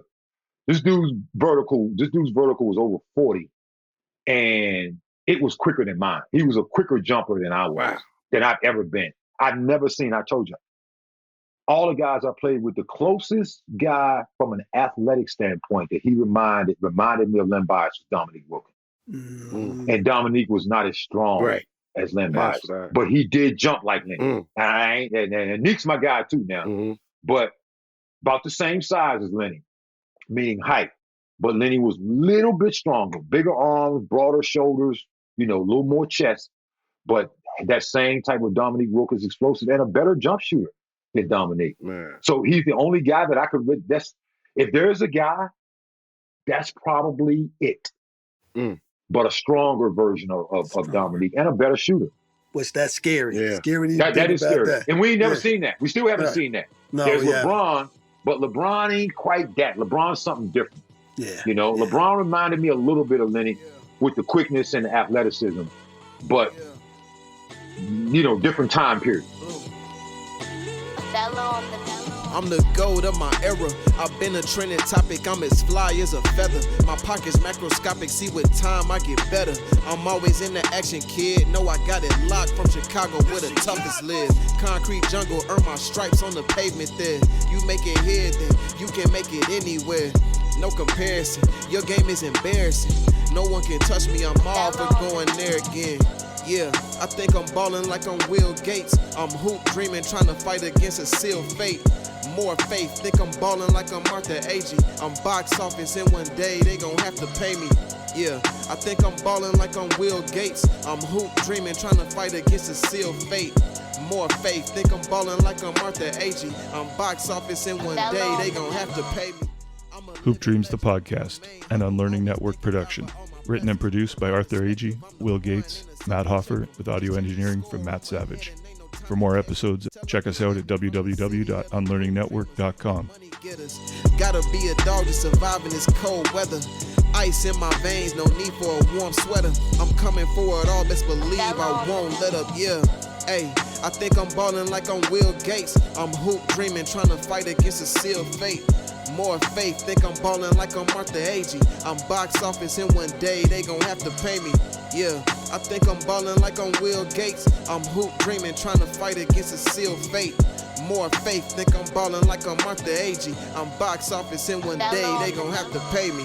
This dude's vertical was over 40. And it was quicker than mine. He was a quicker jumper than I was, than I've ever been. I've never seen, I told you, all the guys I played with, the closest guy from an athletic standpoint that he reminded me of Len Bias was Dominique Wilkins. And Dominique was not as strong as Len That's Bias, right. but he did jump like Lenny. Mm. And Nick's my guy too now, Mm-hmm. but about the same size as Lenny, meaning height. But Lenny was a little bit stronger, bigger arms, broader shoulders, a little more chest. But that same type of Dominique Wilkins explosive and a better jump shooter than Dominique. Man. So he's the only guy that I could. If there's a guy, that's probably it. Mm. But a stronger version of Dominique and a better shooter. Which that's scary. Yeah. Scary to That think is about scary. that. And we ain't never Yeah. seen that. We still haven't Right. seen that. No, There's yeah. LeBron, but LeBron ain't quite that. LeBron's something different. Yeah. LeBron reminded me a little bit of Lenny with the quickness and the athleticism, but different time period. I'm the gold of my era. I've been a trending topic. I'm as fly as a feather. My pockets macroscopic. See, with time I get better. I'm always in the action, kid. Know I got it locked from Chicago where the toughest live. Concrete jungle, earn my stripes on the pavement there. You make it here, then you can make it anywhere. No comparison. Your game is embarrassing. No one can touch me. I'm all for going there again. Yeah, I think I'm ballin' like I'm Will Gates. I'm hoop dreaming, trying to fight against a sealed fate. More faith, think I'm ballin' like I'm Martha Agee. I'm box office and one day they gon' have to pay me. Yeah, I think I'm ballin' like I'm Will Gates. I'm hoop dreaming, trying to fight against a sealed fate. More faith, think I'm ballin' like I'm Martha Agee. I'm box office and one day they gon' have to pay me. Hoop Dreams, the podcast, an Unlearning Network production. Written and produced by Arthur Agee, Will Gates, Matt Hoffar, with audio engineering from Matt Savage. For more episodes, check us out at www.unlearningnetwork.com. Gotta be a dog to survive in this cold weather. Ice in my veins, no need for a warm sweater. I'm coming for it all, best believe I won't let up, yeah. Hey, I think I'm ballin' like I'm Will Gates. I'm hoop dreaming, trying to fight against a sealed fate. More faith, think I'm ballin' like I'm Martha Agee. I'm box office and one day they gon' have to pay me. Yeah, I think I'm ballin' like I'm Will Gates. I'm hoop dreaming, trying to fight against a sealed fate. More faith, think I'm ballin' like I'm Martha Agee. I'm box office and one day they gon' have to pay me.